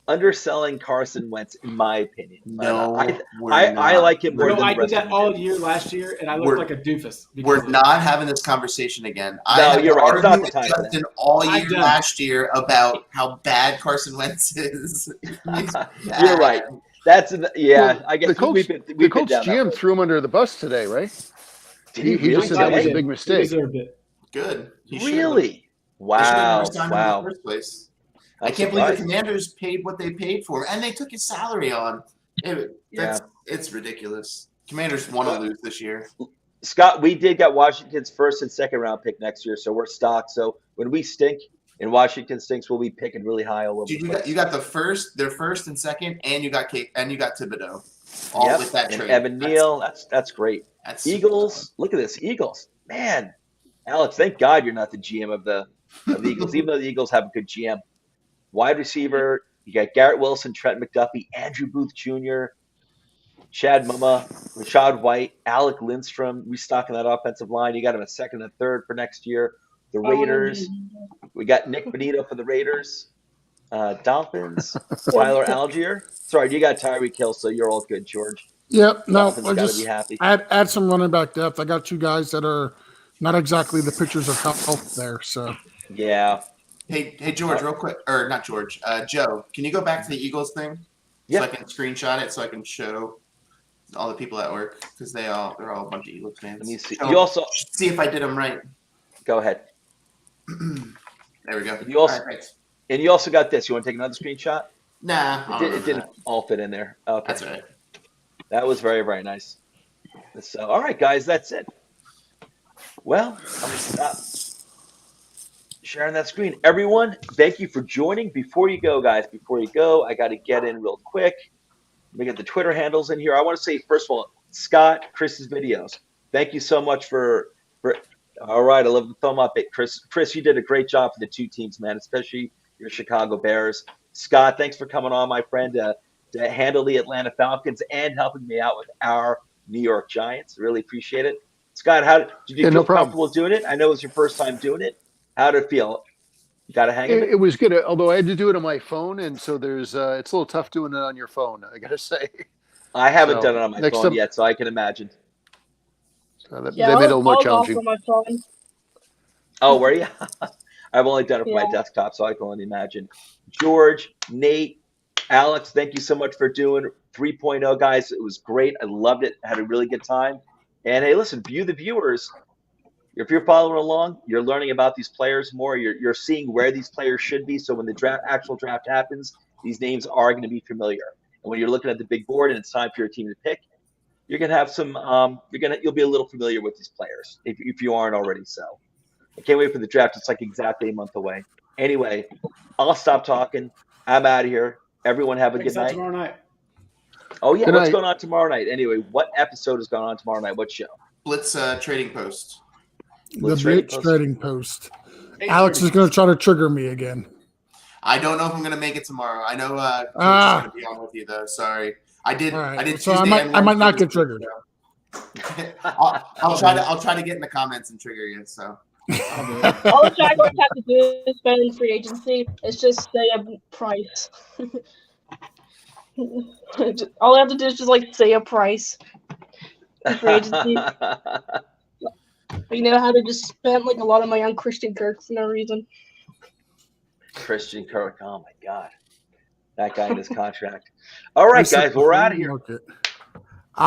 underselling Carson Wentz, in my opinion. No, I like him more than the I did rest that of all year last year, and I looked like a doofus. We're not having this conversation again. You're right. It's not the time. Justin all year last year about how bad Carson Wentz is. You're right. Yeah. I guess the Colts, we've the been Colts down that GM road. threw him under the bus today, right? Did he He really? just said that was a did. big He mistake. deserved it. Good. He should have. Really? They should have Wow. never signed him in the first place. I I'm can't believe the surprised. Commanders paid what they paid for him, and they took his salary on. It's ridiculous. Commanders want to lose this year. Scott, we did get Washington's first and second round pick next year, so we're stocked. So when we stink and Washington stinks, we'll be picking really high all over Dude, the place. you got their first and second, and you got Thibodeau, all with that and trade. Evan Neal, that's great. That's Eagles, look at this. Eagles, man. Alex, thank God you're not the GM of the Eagles, even though the Eagles have a good GM. Wide receiver, you got Garrett Wilson, Trent McDuffie, Andrew Booth Jr., Chad Mumma, Rashad White, Alec Lindstrom, restocking that offensive line. You got him a second and third for next year. The Raiders, we got Nick Benito for the Raiders. Dolphins, Tyler Algier. Sorry, you got Tyreek Hill, so you're all good, George. Yep. No, Dolphins I gotta just be happy. add some running back depth. I got two guys that are not exactly the pictures of health there. So Yeah. Hey, George, real quick, or not George, Joe, can you go back to the Eagles thing? Yeah. So I can screenshot it so I can show all the people at work because they're all a bunch of Eagles fans. Let me see. So, You also see if I did them right. go ahead. There we go. You also All right, thanks. and you also got this. You want to take another screenshot? Nah, It didn't all fit in there. Okay. That's all right. That was very, very nice. So, all right, guys, that's it. Well, I'm going to stop sharing that screen. Everyone, thank you for joining. Before you go, guys, I got to get in real quick. Let me get the Twitter handles in here. I want to say, first of all, Scott, Chris's videos. Thank you so much for all right, I love the thumb up. Chris, you did a great job for the two teams, man, especially your Chicago Bears. Scott, thanks for coming on, my friend, to handle the Atlanta Falcons and helping me out with our New York Giants. Really appreciate it. Scott, how did you feel comfortable doing it? I know it was your first time doing it. How did it feel? You got to hang it? It was good, although I had to do it on my phone, and so there's it's a little tough doing it on your phone, I gotta say. I haven't done it on my phone yet, so I can imagine. So that made it a little more challenging. On my phone. Oh, were you? I've only done it for my desktop, so I can only imagine. George, Nate, Alex, thank you so much for doing 3.0, guys. It was great. I loved it. I had a really good time. And hey, listen, the viewers, if you're following along, you're learning about these players more. You're seeing where these players should be. So when the actual draft happens, these names are going to be familiar. And when you're looking at the big board and it's time for your team to pick, you're going to have some. You'll be a little familiar with these players if you aren't already. So I can't wait for the draft. It's like exactly a month away. Anyway, I'll stop talking. I'm out of here. Everyone have a good night. Tomorrow night. Oh yeah, what's going on tomorrow night? Anyway, what episode is going on tomorrow night? What show? Blitz Trading Post. The Blitz Trading Post. Alex is going to try to trigger me again. I don't know if I'm going to make it tomorrow. I know Coach is going to be on with you though. Sorry, I did. Right. I did. So I might not get triggered. I'll try to get in the comments and trigger you. So. All the Jaguars have to do is spend in free agency. It's just say a price. All I have to do is just say a price in free agency. You know how to just spend a lot of money on Christian Kirk for no reason. Christian Kirk, oh my God, that guy in his contract. All right, guys, we're out of here. All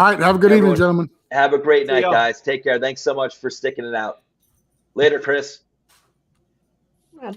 right, have a good evening, gentlemen. Have a great night, guys. Take care. Thanks so much for sticking it out. Later, Chris. Bye.